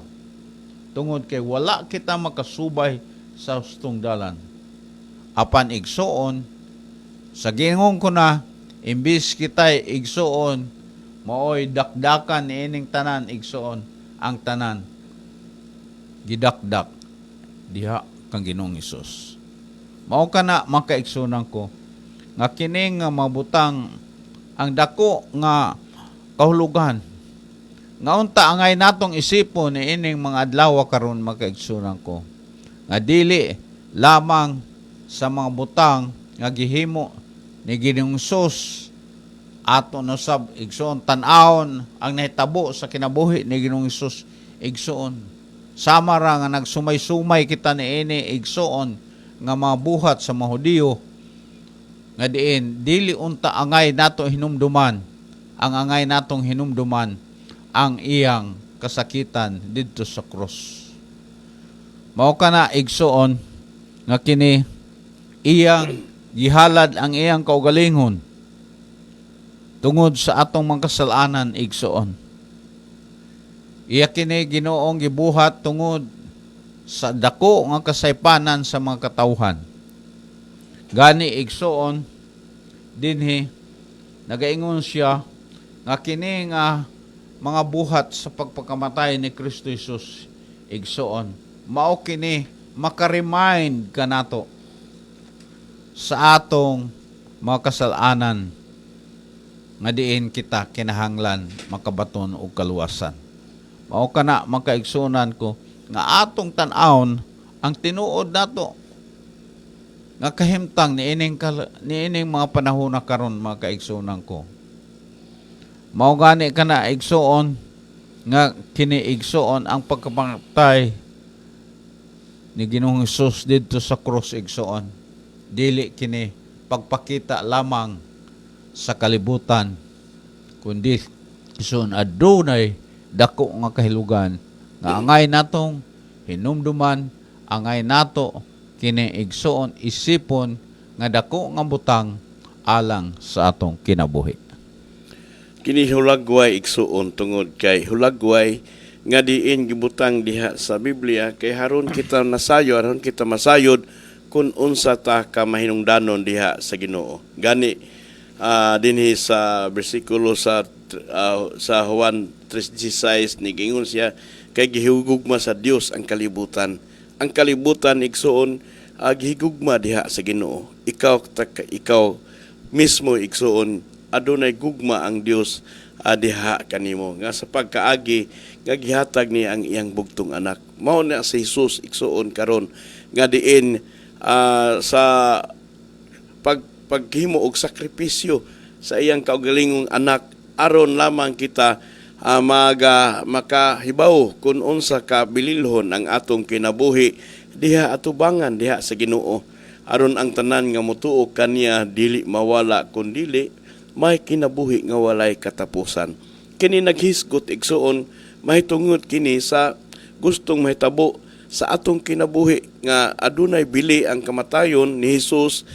Tungod kay wala kita makasubay sa hustong dalan. Apan igsuon sa gingong ko na, imbis kita'y igsuon, maoy dakdakan ni ining tanan igsuon, ang tanan gidakdak diha kang Ginoong Hesus. Mao kana makaigsunan ko nga kining nga mabutang ang dako nga kahulugan nga unta angay natong isipon ni ining mga adlaw karon makaigsunan ko nga dili lamang sa mga butang nga gihimo ni Ginoong Hesus ato no sab igsoon tan-awon ang nahitabo sa kinabuhi ni Ginoong Hesus igsoon sama ra nga nagsumay-sumay kita niini igsoon nga mga buhat sa mga Hudiyo nga diin dili unta angay nato hinumduman ang angay natong hinumduman ang iyang kasakitan didto sa krus. Mao kana igsoon nga kini iyang gihalad ang iyang kaugalingon tungod sa atong mga kasalanan igsoon. Iya kini Ginoong gibuhat tungod sa dako nga kasaypanan sa mga katawhan. Gani igsoon dinhi nagaingon siya nga kini nga mga buhat sa pagpakamatay ni Kristo Jesus igsoon mao kini makaremind kanato sa atong mga kasalanan nga diin kita kinahanglan makabaton og kaluwasan. Mao kana makaigsunan ko nga atong tan-awon ang tinuod nato nga kahimtang ni ining mga panahon na karon mga kaigsunan ko. Mao gani kana igsuon nga kini igsuon ang pagkamatay ni Ginoong Hesus didto sa krus igsuon. Dili kini pagpakita lamang sa kalibutan kundi igsuon adunay dako nga kahilugan nga angay natong hinumduman, angay nato kini igsuon isipon nga dako nga butang alang sa atong kinabuhi. Kini hulagway igsuon tungod kay hulagway nga diin gibutang diha sa Biblia kay haron kita nasayo, haron kita masayod kung unsa ta ka mahinungdanon diha sa Ginoo. Gani dinhi sa bersikulo sa Juan 3:16 ni gingon siya kay gihugugma sa Dios ang kalibutan. Ang kalibutan igsuon gihigugma diha sa Ginoo. Ikaw mismo igsuon adunay gugma ang Dios diha kanimo nga sa pagkaagi nga gihatag niya ang iyang bugtong anak. Mao na si Jesus igsuon karon nga diin sa paghimo og sakripisyo sa iyang kaugalingong anak aron lamang kita makahibaw kung unsa ka bililhon ang atong kinabuhi diha atubangan diha sa Ginoo aron ang tanan nga motuo kaniya dili mawala kun dili may kinabuhi nga walay katapusan. Kini naghisgot igsuon mahitungod kini sa gustong mahitabo sa atong kinabuhi nga adunay bili ang kamatayon ni Hesus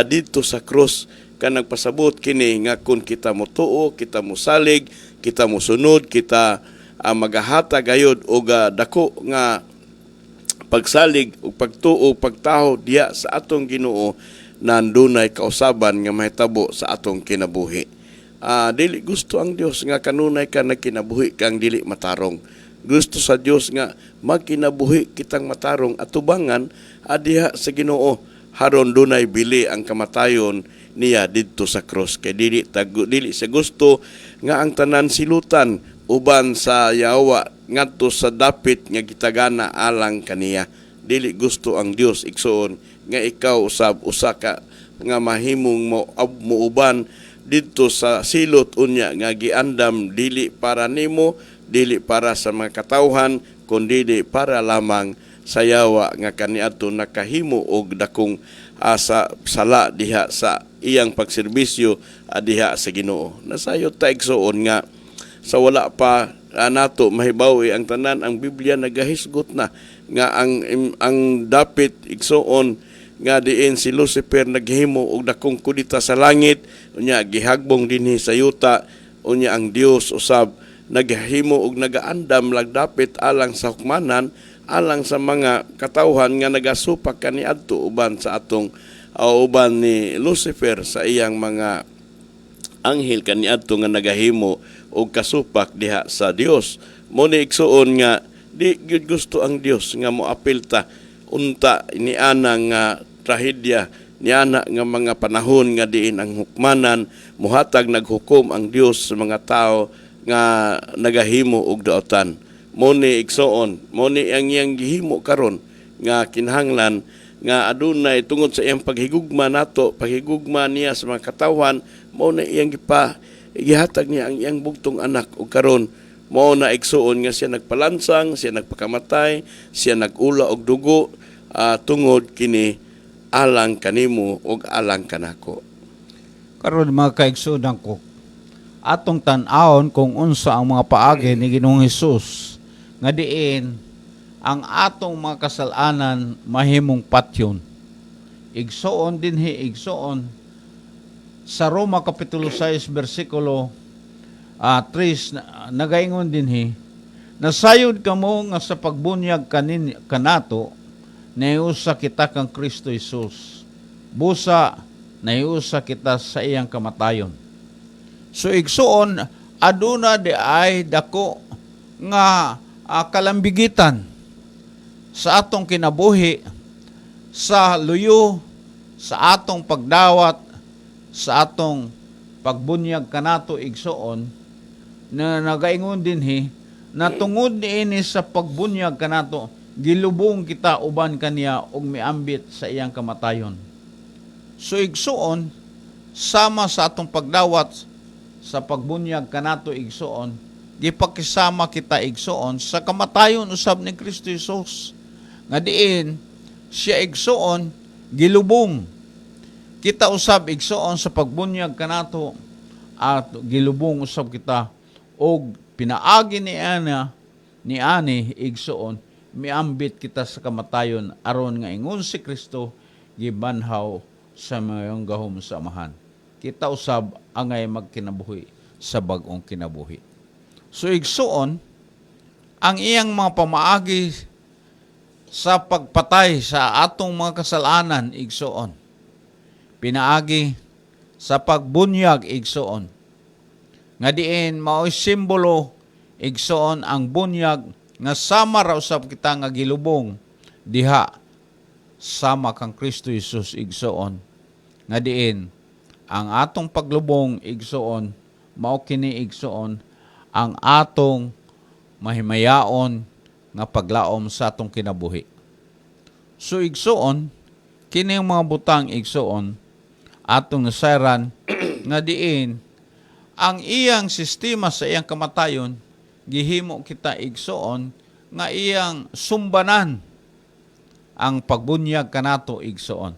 didto sa krus ka nagpasabot kini nga kun kita motuo, kita mosalig, kita mosunod, kita magahatag gayud og dako nga pagsalig ug pagtuo pagtaho diya sa atong Ginoo nandunay kausaban nga mahitabo sa atong kinabuhi. Dili gusto ang Dios nga kanunay ka nagkinabuhi kang dili matarong. Gusto sa Dios nga magkinabuhi kitang matarong atubangan diha sa Ginoo haron dunay bili ang kamatayon niya didto sa cross. Kay dili sa gusto nga ang tanan silutan uban sa yawa ngadto sa dapit nga gitagana alang kaniya. Dili gusto ang Dios igsoon nga ikaw usab usa ka nga mahimong muuban didto sa silot unya nga giandam dili para nimo, dili para sa mga katawhan, kundi para lamang sa yawa nga kaniadto nakahimo og dakong asa sala diha sa iyang pagserbisyo diha sa Ginoo. Nasayot ta igsoon nga sa wala pa nato mahibawi ang tanan, ang Biblia nagahisgot na nga ang dapit igsoon nga diin si Lucifer naghimo og dakong kudita sa langit, unya gihagbong dinhi sa yuta, unya ang Dios usab naghimo og nagaandam lagdapit alang sa hukmanan, alang sa mga katawhan nga nagasupak kaniadto uban sa atong uban ni Lucifer sa iyang mga anghel kaniadto nga nagahimo og kasupak diha sa Dios. Mo ni igsuon nga di gyud gusto ang Dios nga moapil ta unta ni ana nga trahedya niana nga mga panahon nga diin ang hukmanan muhatag naghukom ang Dios sa mga tao nga nagahimo og daotan. Mo ni igsuon, mo ni ang iyang gihimo karon nga kinahanglan nga adunay tungod sa iyang paghigugma nato, paghigugma niya sa mga katawhan, mo na iyang gihatag niya ang iyang bugtong anak ug karon mo na igsuon nga siya nagpalansang, siya nagpakamatay, siya nagula og dugo tungod kini alang kanimo ug alang kanako. Karon mga kaigsunan ko, atong tan-awon kung unsa ang mga paagi ni Ginoong Hesus nga diin ang atong mga kasalanan mahimong patyon. Igsuon dinhi igsuon sa Roma kapitulo 6 bersikulo 3 nagaingon dinhi, nasayod kamo nga sa pagbunyag kanato naiusa kita kang Kristo Jesus, busa naiusa kita sa iyang kamatayon. So igsuon aduna di ay dako nga kalambigitan sa atong kinabuhi, sa luyo, sa atong pagdawat, sa atong pagbunyag kanato igsuon, na nagaingon dinhi na tungod niini sa pagbunyag kanato gilubong kita uban kaniya og miambit sa iyang kamatayon. So igsuon sama sa atong pagdawat sa pagbunyag kanato igsuon, gipakisama kita igsuon sa kamatayon usab ni Kristo Jesus. Nga diin siya igsuon gilubong kita usab igsuon sa pagbunyag kanato at gilubong usab kita og pinaagi ni ani igsuon miambit kita sa kamatayon aron nga ingon si Kristo gibanhaw sa mayong gahom sa amahan. Kita usab angay magkinabuhi sa bag-ong kinabuhi. So igsuon ang iyang mga pamaagi sa pagpatay sa atong mga kasalanan igsuon. Pinaagi sa pagbunyag igsuon. Nga diin mao'y simbolo igsuon ang bunyag nga sama ra usab kita nga gilubong diha sama kang Kristo Jesus igsuon. Nga diin ang atong paglubong igsuon mao kini igsuon ang atong mahimayaon nga paglaom sa atong kinabuhi. So igsuon kini ang mga butang igsuon atong nasayran nga diin ang iyang sistema sa iyang kamatayon gihimo kita igsuon nga iyang sumbanan ang pagbunyag kanato igsuon.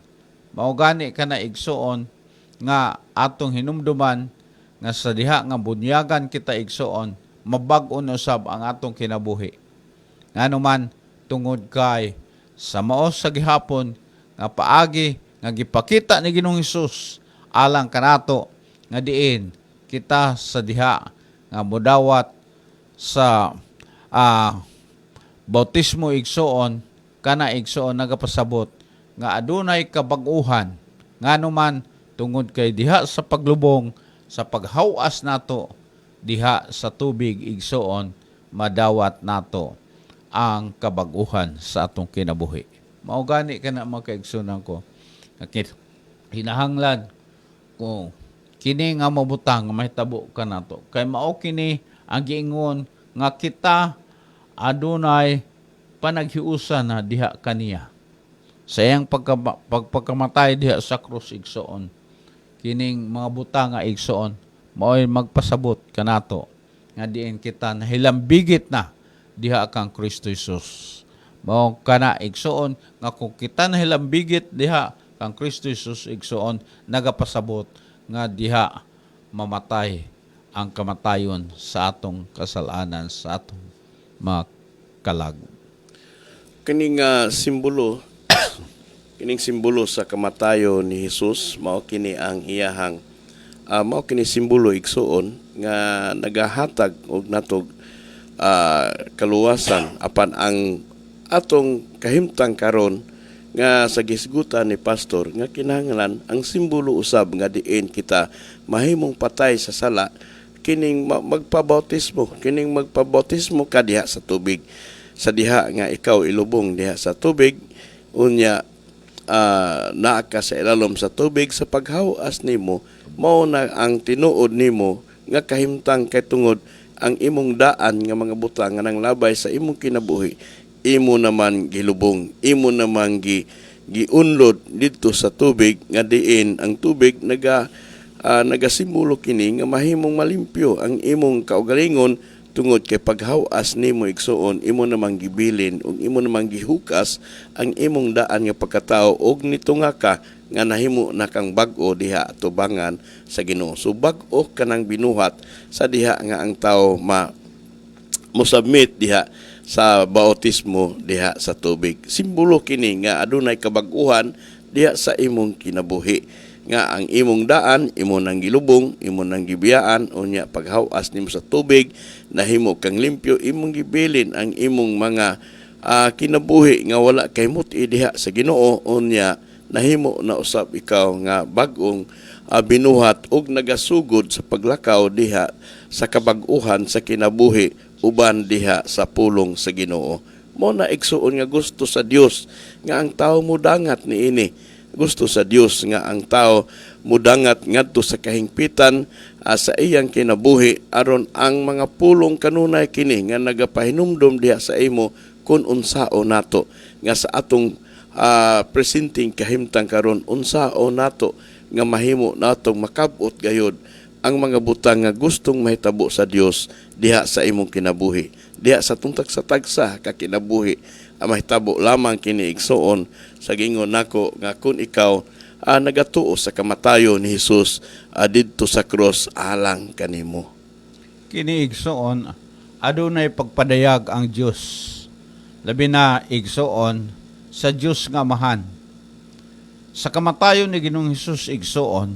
Mao gani kana igsuon nga atong hinumduman nga sa diha nga bunyagan kita igsuon mabag-on usab ang atong kinabuhi. Nganuman tungod kay sa maos sa gihapon nga paagi nga gipakita ni Ginoong Hesus alang kanato nga diin kita sa diha nga modawat sa bautismo igsuon kana igsuon nagapasabot nga adunay kabag-uhan nganuman tungod kay diha sa paglubong sa paghawas nato diha sa tubig igsuon madawat nato ang kabag-uhan sa atong kinabuhi. Mao gani kana mga kaigsunan ko Hinahanglan kung kini nga mabutang mahitabo ka nato. Kay mao kini ang giingon nga kita adunay panaghiusa na diha kaniya. Sa iyang pagpakamatay diha sa krus igsoon. Kining mga butang nga igsoon mao'y magpasabot kanato nga diin kita nahilambigit na diha kang Kristo Jesus. Mao kana igsoon nga kung kita nahilambigit diha kang Kristo Jesus igsoon nagapasabot nga diha mamatay ang kamatayon sa atong kasalanan, sa atong mga kalag. Kining simbolo sa kamatayon ni Jesus mao kini ang iyahang mao kini simbolo igsoon nga nagahatag og natog kaluwasan apan ang atong kahimtang karon nga sa gisgutan ni pastor nga kinahanglan ang simbolo usab nga diin kita mahimong patay sa sala kining magpabautismo ka diha sa tubig sa diha nga ikaw ilubong diha sa tubig unya naa ka sa ilalom sa tubig sa paghawas nimo mao na ang tinuod nimo nga kahimtang kay tungod ang imong daan nga mga butang nga nanglabay sa imong kinabuhi imo naman gilubong, imo naman giunlod dito sa tubig nga diin ang tubig nagasimulo kini nga mahimong malimpyo ang imong kaugalingon tungod kay paghawas nimo igsoon imo namang gibilin ug imo namang gihukas ang imong daan nga pagkatao og nitunga ka nga nahimo na kang bag-o diha atubangan sa Ginoo. So bag-o kanang binuhat sa diha nga ang tao mo submit diha sa bautismo diha sa tubig. Simbolo kini nga adunay kabag-uhan diha sa imong kinabuhi nga ang imong daan imo nang gilubong, imo nang gibiyaan unya paghawas nimo sa tubig nahimo kang limpyo, imong gibilin ang imong mga kinabuhi nga wala kay muti diha sa Ginoo unya nahimo na usab ikaw nga bag-ong binuhat og nagasugod sa paglakaw diha sa kabag-uhan sa kinabuhi uban diha sa pulong sa Ginoo. Mo na igsuon nga gusto sa Dios nga ang tao mudangat niini. Gusto sa Dios nga ang tao mudangat ngadto sa kahingpitan sa iyang kinabuhi aron ang mga pulong kanunay kini nga nagapahinumdom diha sa imo kun unsao nato nga sa atong presenting kahimtang karon unsao nato nga mahimo natong makab-ot gayud ang mga butang nga gustong mahitabo sa Dios diha sa imong kinabuhi. Diha sa tagsa ka kinabuhi mahitabo lamang kini igsoon sa gingon nako nga kun ikaw nagatuo sa kamatayon ni Jesus didto sa cross alang kanimo. Kini igsoon adunay pagpadayag ang Dios. Labi na igsoon sa Dios nga amahan. Sa kamatayon ni Ginoong Hesus igsoon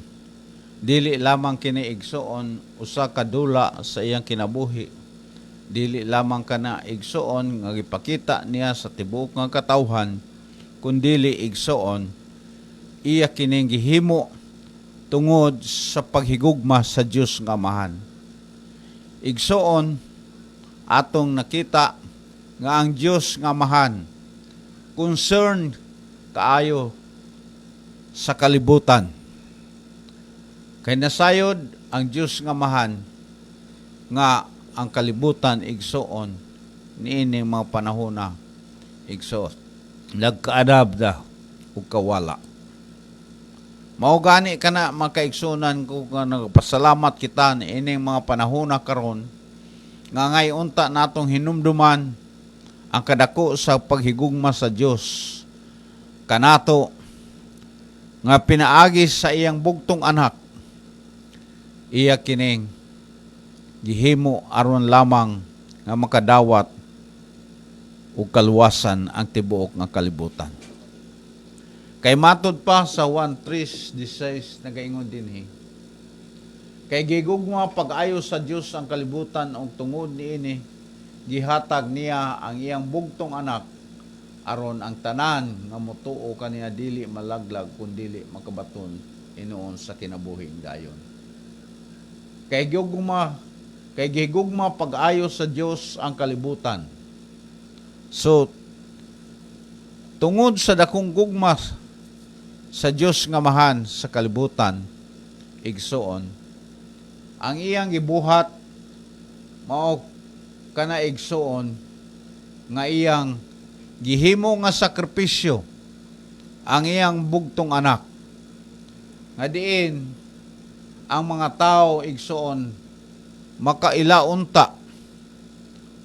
dili lamang kini igsoon usa ka dula sa iyang kinabuhi. Dili lamang kana igsoon nga gipakita niya sa tibuok nga katawhan, kundi igsoon iya kining gihimo tungod sa paghigugma sa Dios nga amahan. Igsoon atong nakita nga ang Dios nga amahan concerned kaayo sa kalibutan. Kay nasayod ang Diyos nga mahan nga ang kalibutan igsoon niining mga panahon na igsoon nagkaadabda ug kawala. Mao gani kana makaigsunan ko nga nagpasalamat kita niining mga panahon na karon nga ngay unta natong hinumduman ang kadako sa paghigugma sa Dios kanato nga pinaagi sa iyang bugtong anak iya kining gihimo aron lamang nga makadawat og kaluwasan ang tibuok nga kalibutan. Kay matud pa sa 1:3:16 nagaingon dinhi. Kay gigugma pag-ayo sa Dios ang kalibutan og tungod niini gihatag niya ang iyang bugtong anak aron ang tanan nga motuo kaniya dili malaglag kun dili makabaton inuon sa kinabuhing dayon. Kay gigugma pag-ayo sa Dios ang kalibutan. So tungod sa dakong gugma sa Dios nga mahan sa kalibutan igsoon ang iyang gibuhat mao kana igsoon nga iyang gihimo nga sakripisyo ang iyang bugtong anak nga diin ang mga tao igsoon makailaunta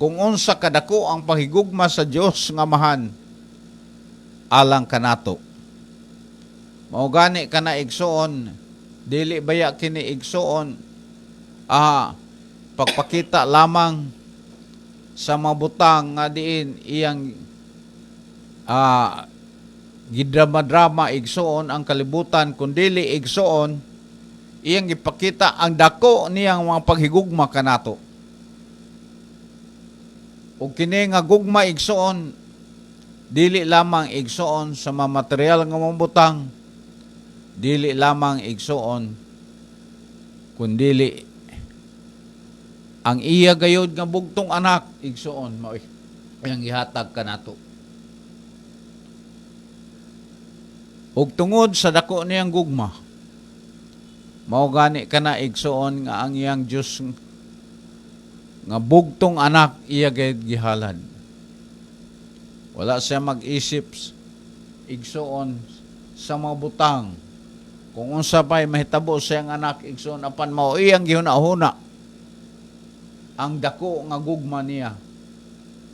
kung unsa kadako ang pahigugma sa Dios nga mahan alang kanato. Mao gani kana igsoon dili baya kini igsoon pagpakita lamang sa mabutang nga diin iyang gidrama-drama igsoon ang kalibutan kundili igsoon iyang ipakita ang dako niyang mga paghigugma kanato. O kini nga gugma igsoon dili lamang igsoon sa mga material nga mabutang, dili lamang igsoon kundili ang iya gayod nga bugtong anak igsoon mao iyang gihatag kanato. Ug tungod sa dako niyang gugma mao gani kana igsoon nga ang iyang Dios nga bugtong anak iya gayud gihalad. Wala siya mag-isip igsoon sa mga butang kung unsa pa'y mahitabo siyang anak igsoon apan mao iyang gihuna-huna ang dako nga gugma niya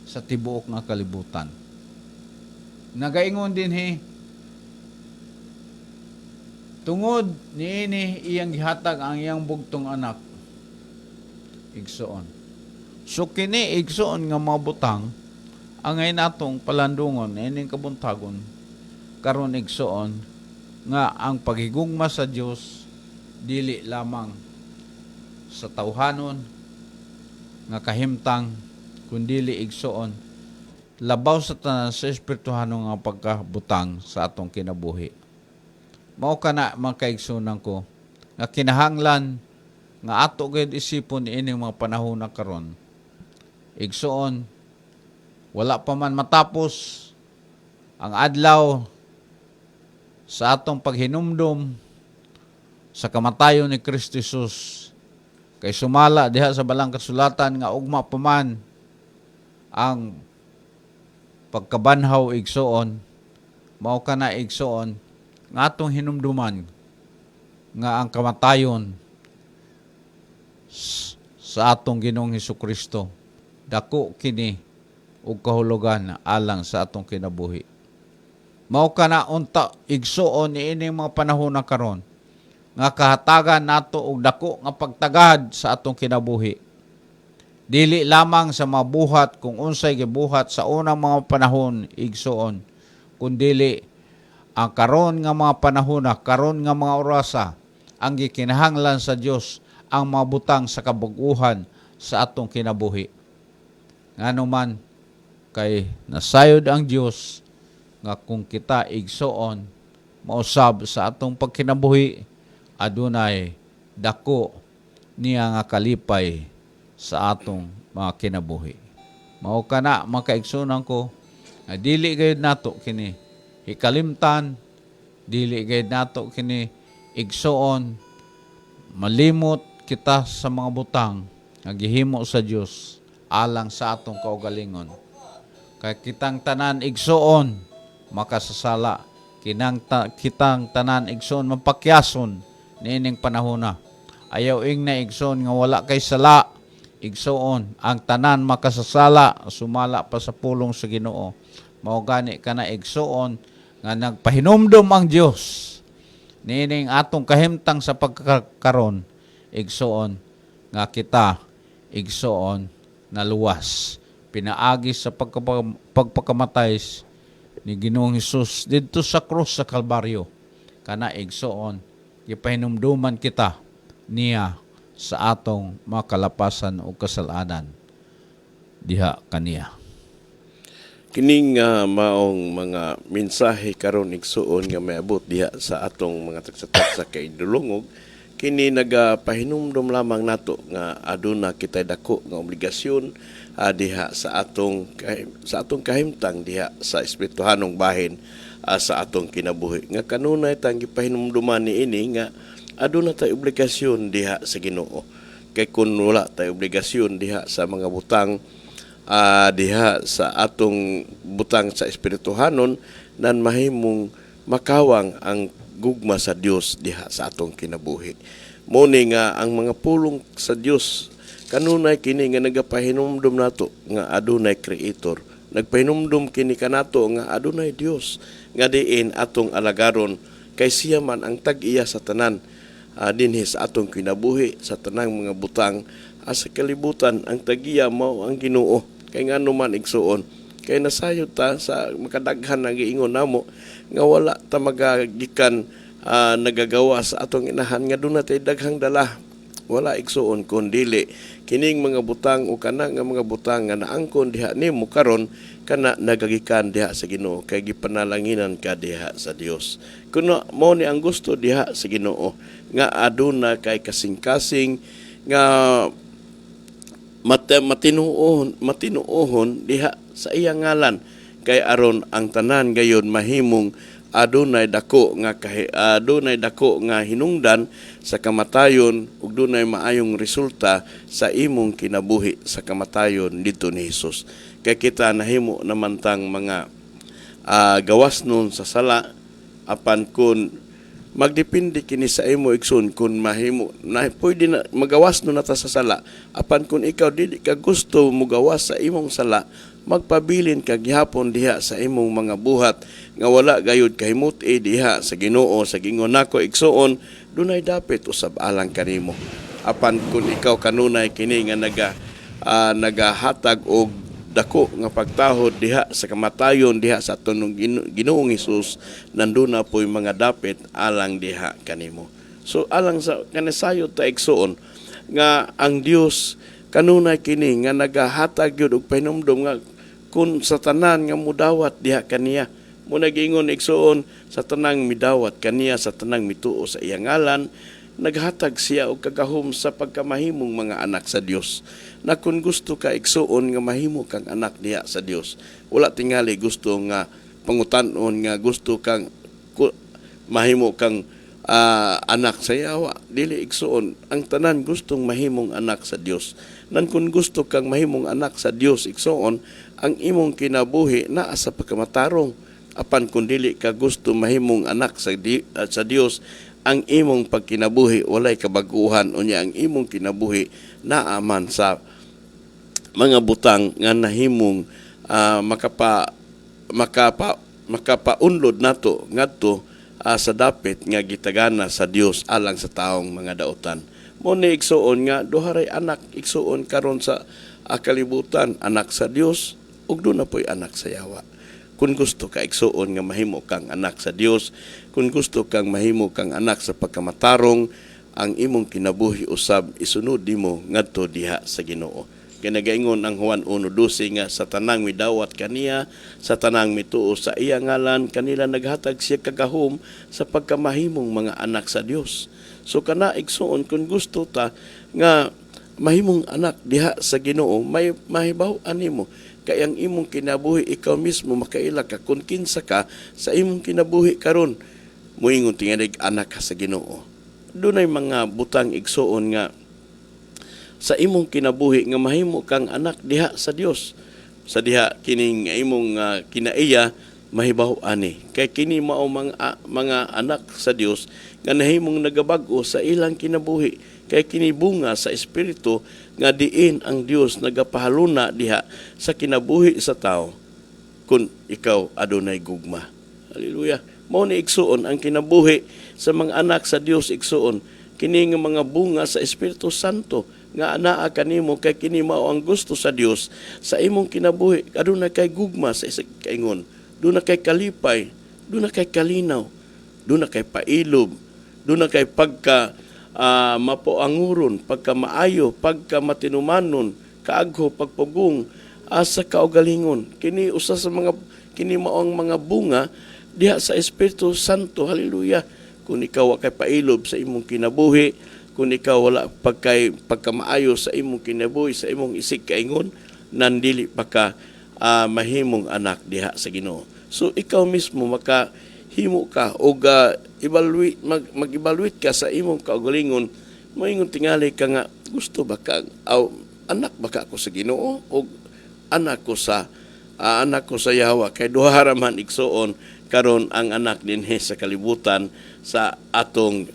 sa tibuok nga kalibutan. Nagaingon din tungod niini iyang gihatag ang iyang bugtong anak igsoon. So kini igsoon nga mga butang angay natong palandungon ining kabuntagon karon igsoon nga ang paghigugma sa Dios dili lamang sa tawhanon nga kahimtang kundili igsoon labaw sa tanan sa espirituhano nga pagkabutang sa atong kinabuhi. Mao kana mga kaigsunan ko nga kinahanglan nga ato gayud isipon ining mga panahon na karon igsoon wala pa man matapos ang adlaw sa atong paghinumdum sa kamatayon ni Kristo Jesus kay sumala diha sa balang kasulatan nga ugma pa man ang pagkabanhaw igsoon mao kana igsoon nga atong hinumduman nga ang kamatayon sa atong Ginoong Hesukristo dako kini ug kahulugan alang sa atong kinabuhi. Mao kana unta igsuon niining mga panahon na karon nga kahatagan nato og dako nga pagtagad sa atong kinabuhi. Dili lamang sa mabuhat kung unsay gibuhat sa unang mga panahon igsuon, kundili ang karon nga mga panahon na karon nga mga orasa ang gikinahanglan sa Dios ang mabutang sa kabag-uhan sa atong kinabuhi. Nganuman kay nasayod ang Dios nga kung kita igsuon mausab sa atong pagkinabuhi adunay dako niya nga kalipay sa atong mga kinabuhi. Mao kana makaigsunan ko nga dili gayud nato kini hikalimtan, dili gayud nato kini igsuon malimot kita sa mga butang nga gihimo sa Dios alang sa atong kaugalingon. Kay kitang tanan igsuon makasasala, kitang tanan igsuon mapakyason niining panahon na. Ayaw ing na igsuon nga wala kay sala, igsuon ang tanan makasasala, sumala pa sa pulong sa Ginoo. Mao gani kana igsuon nga nagpahinumdom ang Dios niining atong kahimtang sa pagkakaron igsuon nga kita igsuon naluwas pinaagi sa pagpakamatay ni Ginoong Hesus didto sa krus sa Kalbaryo kana igsuon gipahinumduman kita niya sa atong mga kalapasan o kasalanan diha kaniya. Kining maong mga mensahe karon igsuon nga maabot diha sa atong mga tagsa-tagsa kay dulungog kini nagapahinumdum lamang nato nga aduna kitay dako nga obligasyon diha sa atong kahimtang diha sa espirituhanong bahin sa atong kinabuhi. Nga kanunay tang gipahinumduman ni ini nga aduna tay obligasyon diha sa Ginoo. Kay kun wala tay obligasyon diha sa mga butang diha sa atong butang sa espirituhanon, nan mahimong makawang ang gugma sa Dios diha sa atong kinabuhi. Muni nga ang mga pulong sa Dios kanunay kini nga nagapahinumdum nato nga adunay creator. Nagpahinumdum kini kanato nga adunay Dios nga diin atong alagaron kay siya man ang tag-iya sa tanan dinhi sa atong kinabuhi sa tanang mga butang sa kalibutan. Ang tag-iya mao ang Ginoo. Kay ngano man igsuon kay nasayod ta sa makadaghan nga giingon namo nga wala ta magagikan nagagawa sa atong inahan nga doon natin daghang dala. Wala igsuon kun dili kining mga butang o kana nga mga butang nga naangkon diha nimo karon kana nagagikan diha sa Ginoo kay gipanalanginan ka diha sa Dios. Kuno mo ni ang gusto diha sa Ginoo nga aduna kay kasing-kasing nga matinuohon diha sa iyang ngalan kay aron ang tanan gayon mahimong adunay dako nga hinungdan sa kamatayon ug dunay maayong resulta sa imong kinabuhi sa kamatayon dito ni Hesus. Kay kita nahimo naman tang mga gawas nun sa sala apan kun magdepende kini sa imo igsoon kun mahimo na pwede na magawas nun nata sa sala apan kun ikaw dili ka gusto mo gawas sa imong sala magpabilin ka gihapon diha sa imong mga buhat nga wala gayud kahimuti diha sa Ginoo sa gingon nako igsuon dunay dapit usab alang kanimo apan kun ikaw kanunay kini nga nagahatag og dako nga pagtahod diha sa kamatayon diha sa aton Ginoong Hesus nanduna po'y mga dapit alang diha kanimo. So alang sa kanisayo ta igsuon nga ang Dios kanunay kini nga nagahatag gyud og pahinumdom nga kun sa tanan nga mudawat diha kaniya. Mo nagingon igsuon sa tanang midawat kaniya sa tanang mituo sa iyang ngalan, naghatag siya og kagahom sa pagkamahimong mga anak sa Dios. Na kung gusto ka igsuon nga mahimo kang anak diha sa Dios, wala tingali gusto nga pangutan-on nga gusto kang mahimo kang anak sa yawa, dili igsuon ang tanan gustong mahimong anak sa Dios. Nan kung gusto kang mahimong anak sa Dios igsuon, ang imong kinabuhi naa sa pagkamatarong. Apan kung dili ka gusto mahimong anak sa Dios, ang imong pagkinabuhi walay kabaguhan unya ang imong kinabuhi naaman sa mga butang nga nahimong makapaunlod nato ngadto sa dapit nga gitagana sa Dios alang sa taong mga daotan. Mo ni igsuon nga duharay anak igsuon karon sa kalibutan, anak sa Dios ug doon na po'y anak sa yawa. Kung gusto ka igsuon nga mahimo kang anak sa Dios, kung gusto kang mahimo kang anak sa pagkamatarong, ang imong kinabuhi usab isunod nimo ngadto diha sa Ginoo. Kinagaingon ang Juan 1:12 nga sa tanang midawat kaniya, sa tanang mituo sa iya ngalan, kanila naghatag siya kagahom sa pagkamahimong mga anak sa Dios. So kana igsuon kung gusto ta nga mahimong anak diha sa Ginoo, may mahibaw-an nimo kay ang imong kinabuhi ikaw mismo makaila ka kung kinsa ka sa imong kinabuhi karon moingon tingalig anak ka sa Ginoo. Dunay mga butang igsuon nga sa imong kinabuhi nga mahimo kang anak diha sa Dios. Sa diha kining imong kinaiya mahibaw ani kay kini mao mga anak sa Dios nga nahimong nagabag-o sa ilang kinabuhi kay kini bunga sa espiritu nga diin ang Dios nagapahaluna diha sa kinabuhi sa tao kun ikaw adunay gugma. Hallelujah. Mao ni igsuon ang kinabuhi sa mga anak sa Dios igsuon kini nga mga bunga sa Espiritu Santo nga anaa kanimo kay kini mao ang gusto sa Dios sa imong kinabuhi. Aduna kay gugma sa kaingon, duna kay kalipay, duna kay kalinaw, duna kay pailob, duna kay pagka mapuanguron, pagka maayo, pagka matinumanon, kaagho, pagpugong, asa kaugalingon. Kini usa sa mga kini mao ang mga bunga diha sa Espiritu Santo. Hallelujah. Kung ikaw wa kay pailob sa imong kinabuhi, kung ikaw wala pagkamaayo sa imong kinabuhi, sa imong isig kaingon, nandili pa ka mahimong anak diha sa Ginoo. So ikaw mismo makahimo ka o mag-evaluate ka sa imong kaugalingon, moingon tingali ka nga gusto ba ka anak ba ka ako sa Ginoo o anak ko sa Yawa, kay duha ra man igsuon karon ang anak dinhi sa kalibutan sa atong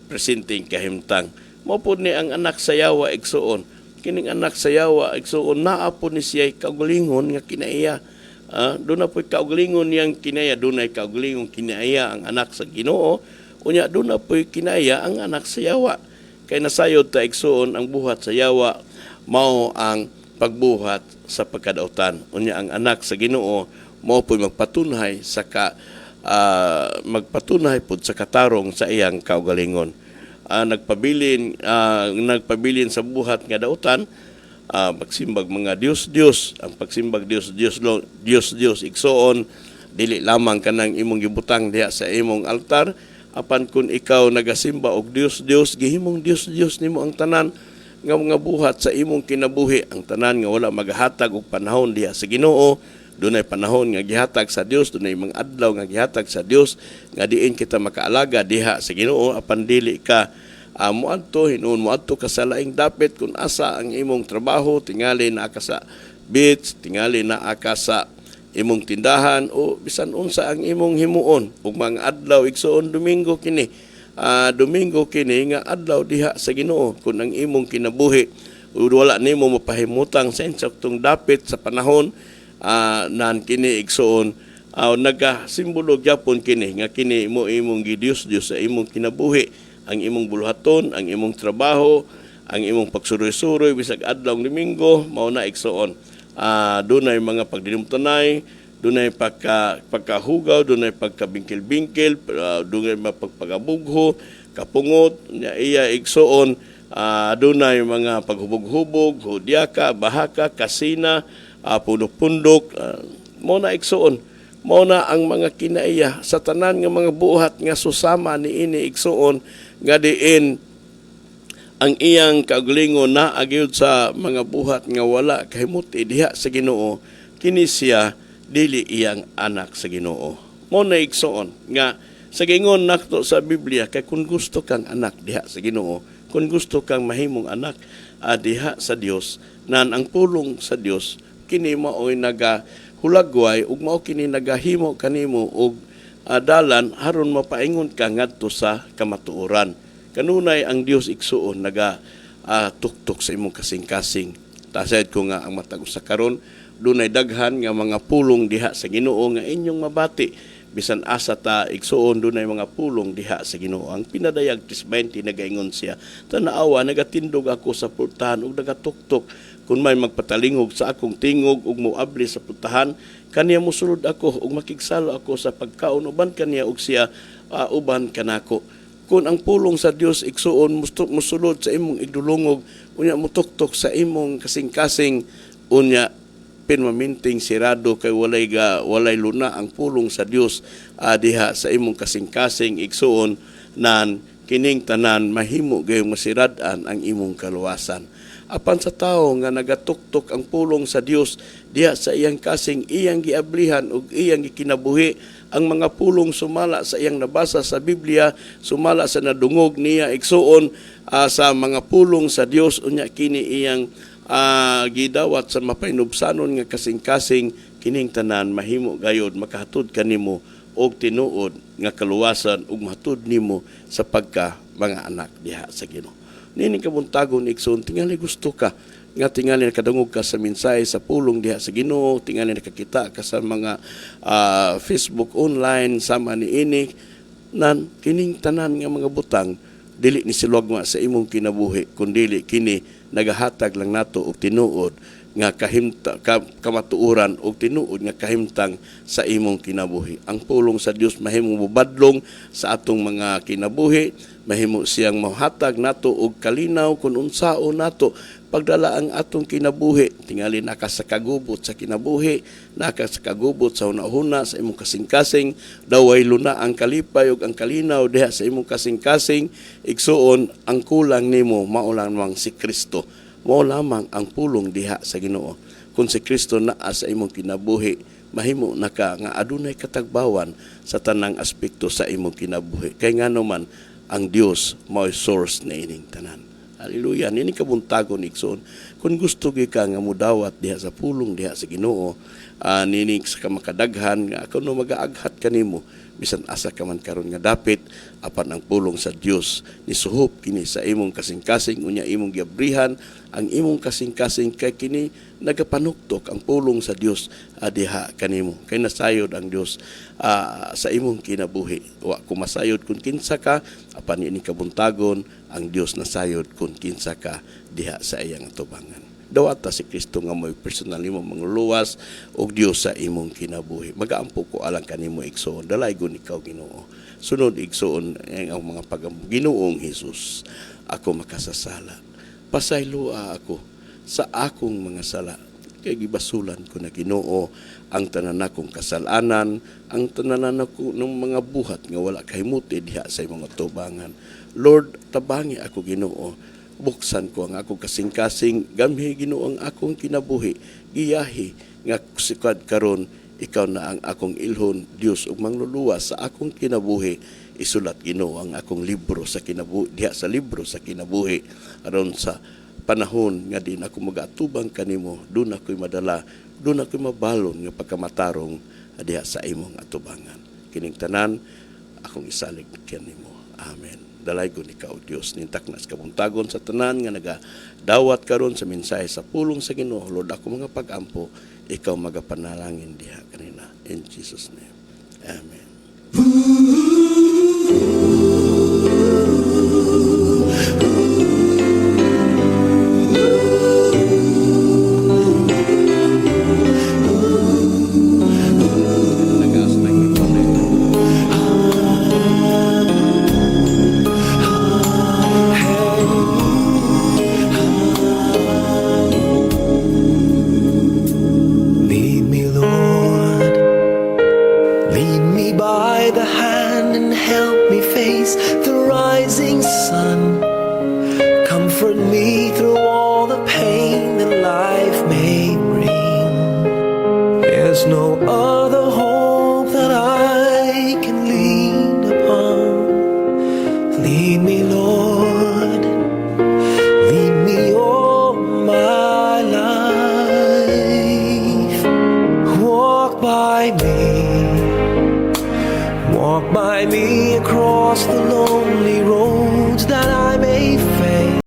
presenting kahimtang. Mao pod ni ang anak sa Yawa igsuon. Kining anak sa Yawa igsuon naa po ni siya kaugalingon nga kinaiya. Doon na po kaugalingon niyang kinaya, doon na kaugalingon kinaya ang anak sa Ginoo, unya doon na po kinaya ang anak sa Yawa. Kay nasayod ta igsuon ang buhat sa Yawa, mao ang pagbuhat sa pagkadautan. Unya ang anak sa Ginoo, mao po magpatunhay pod sa katarong sa iyang kaugalingon. Nagpabilin sa buhat nga dautan, pagsimbag mga Diyos, ang pagsimbag Diyos, igsoon, dili lamang kanang imong gibutang diha sa imong altar, apan kun ikaw nagasimba og Diyos, gihimong Diyos nimo ang tanan nga mga buhat sa imong kinabuhi, ang tanan nga wala magahatag og panahon diha sa Ginoo, dunay panahon nga gihatag sa Dios, dunay mga adlaw nga gihatag sa Dios nga diin kita makaalaga diha sa Ginoo, apan dili ka muadto ka sa laing dapit kung asa ang imong trabaho, tingali na ka sa beach, tingali na ka sa imong tindahan o bisan unsa ang imong himuon ug mga adlaw igsoon Domingo kini nga adlaw diha sa Ginoo kung ang imong kinabuhi wala nimo mapahimutang sa insaktong dapit sa panahon nan kini igsoon nagasimbolo gyapon kini nga kini imong Diyos sa imong kinabuhi, ang imong buluhaton, ang imong trabaho, ang imong pagsuroy-suroy bisag adlaw Domingo, mao na igsoon. Dunay mga pagdinumtanay, dunay pagkahugaw, dunay pagkabingkil-bingkil, dunay pagpagabugho, kapungot, iya igsoon, dunay mga paghubog-hubog, hudyaka, bahaka, kasina, pundok-pundok, mao na igsoon. Mao na ang mga kinaiya sa tanan nga mga buhat nga susama niini igsoon nga diin ang iyang kaugalingon na agyud sa mga buhat nga wala kahimuti diha sa Ginoo, kini siya dili iyang anak sa Ginoo. Mao na igsoon nga sa gingon nakto sa Biblia kay kung gusto kang anak diha sa Ginoo, kung gusto kang mahimong anak diha sa Dios, nan ang pulong sa Dios kini mao'y hulagway ug mao kini nagahimo kanimo og dalan aron mapaingon ka ngadto sa kamatuoran. Kanunay ang Dios igsuon tuktok sa imong kasing-kasing. Tasayad ko nga ang matag usa karon dunay daghan nga mga pulong diha sa Ginoo nga inyong mabati. Bisan asa ta igsuon dunay mga pulong diha sa Ginoo. Ang pinadayag 20 nagaingon siya, "Tanaawa nagatindog ako sa pultahan ug nagatuktok. Kung may magpatalingog sa akong tingog ug moabli sa putahan, kaniya mosulod ako ug makigsalo ako sa pagkaon uban kaniya ug siya uban kanako." Kung ang pulong sa Dios igsuon mosulod sa imong igdulungog, unya mutuktok sa imong kasing-kasing, unya pinmaminting sirado kay walay luna ang pulong sa Dios diha sa imong kasing-kasing igsuon nan kining tanan mahimo gayong masirad-an ang imong kaluwasan. Apan sa tao nga nagatuktok ang pulong sa Dios diha sa iyang kasing, iyang giablihan ug iyang gikinabuhi, ang mga pulong sumala sa iyang nabasa sa Biblia, sumala sa nadungog niya igsuon sa mga pulong sa Dios, unya kini iyang gidawat sa mapainubsanon nga kasing-kasing, kining tanan mahimo gayod makahatud kanimo og tinuod nga kaluwasan ug mahatud nimo sa pagka mga anak diha sa Ginoo. Nini kabuntagon igsoon, tingali gusto ka nga tingali nakadungog ka sa mensahe sa pulong diha sa Ginoo, tingali nakakita ka sa mga Facebook online sama niini, nan kining tanan nga mga butang dili ni silugma sa imong kinabuhi, kundi kini nagahatag lang nato og tinuod nga kamatuoran og tinuod nga kahimtang sa imong kinabuhi. Ang pulong sa Dios mahimong mubadlong sa atong mga kinabuhi, mahimo siyang mahatag nato og kalinaw kung unsao nato pagdala ang atong kinabuhi. Tingali naka sa kagubot sa kinabuhi, naka sa kagubot sa hunahuna sa imong kasing-kasing, daway luna ang kalipay ug ang kalinaw diha sa imong kasing-kasing, igsuon ang kulang nimo mao lamang si Kristo. Mao lamang ang pulong diha sa Ginoo. Kung si Kristo naa sa imong kinabuhi, mahimo naka nga adunay katagbawan sa tanang aspekto sa imong kinabuhi. Kay nga naman ang Dios mao'y source na ining tanan. Hallelujah. Nini kabuntagon igsoon. Kung gusto gyud ka nga mudawat diha sa pulong diha sa Ginoo, nini sa makadaghan nga kuno magaaghat kanimo bisan asa ka man karon nga dapit apan ang pulong sa Dios ni suhop kini sa imong kasing-kasing unya imong giabrihan ang imong kasing-kasing kay kini nagapanuktok ang pulong sa Dios diha kanimo kay nasayod ang Dios sa imong kinabuhi. Wa ko masayod kun kinsa ka apan ini kabuntagon ang Dios nasayod kun kinsa ka diha sa iyang atubangan. Dawata si Kristo nga mo'y personal mo mangluwas og Dios sa imong kinabuhi. Magaampo ko alang kanimo igsoon, dalaygon ikaw Ginoo. Sunod igsoon ang mga Ginoong Hesus. Ako makasasala. Pasaylua ako sa akong mga sala. Kay gibasulan ko na Ginoo ang tanan akong kasalanan, ang tanan ako ng mga buhat nga wala kahimuti diha sa imong atubangan. Lord, tabangi ako Ginoo. Buksan ko ang akong kasing-kasing, gamhi Ginoo ang akong kinabuhi, giyahi nga sikad karon ikaw na ang akong ilhon, Dios ug mangluluwas sa akong kinabuhi. Isulat Ginoo ang akong libro sa kinabuhi, diha sa libro sa kinabuhi aron sa panahon nga din ako mag-atubang kanimo, doon ako'y madala, doon ako'y mabalon nga pagkamatarong diha sa imong atubangan. Kining tanan akong isalig kanimo. Amen. Dalaygon ikaw Dios nintak na sa kabuntagon sa tanan nga nagadawat karon sa mensahe sa pulong sa Ginoo. Lord, ako mga pag-ampo, ikaw magapanalangin diha kanina. In Jesus name. Amen. Lead me, Lord. Lead me by the hand and help me face the rising sun. Comfort me through all the pain that life may bring. There's no other hope that I can lean upon. Lead me, Lord. Lead me all my life. Walk by me across the lonely roads that I may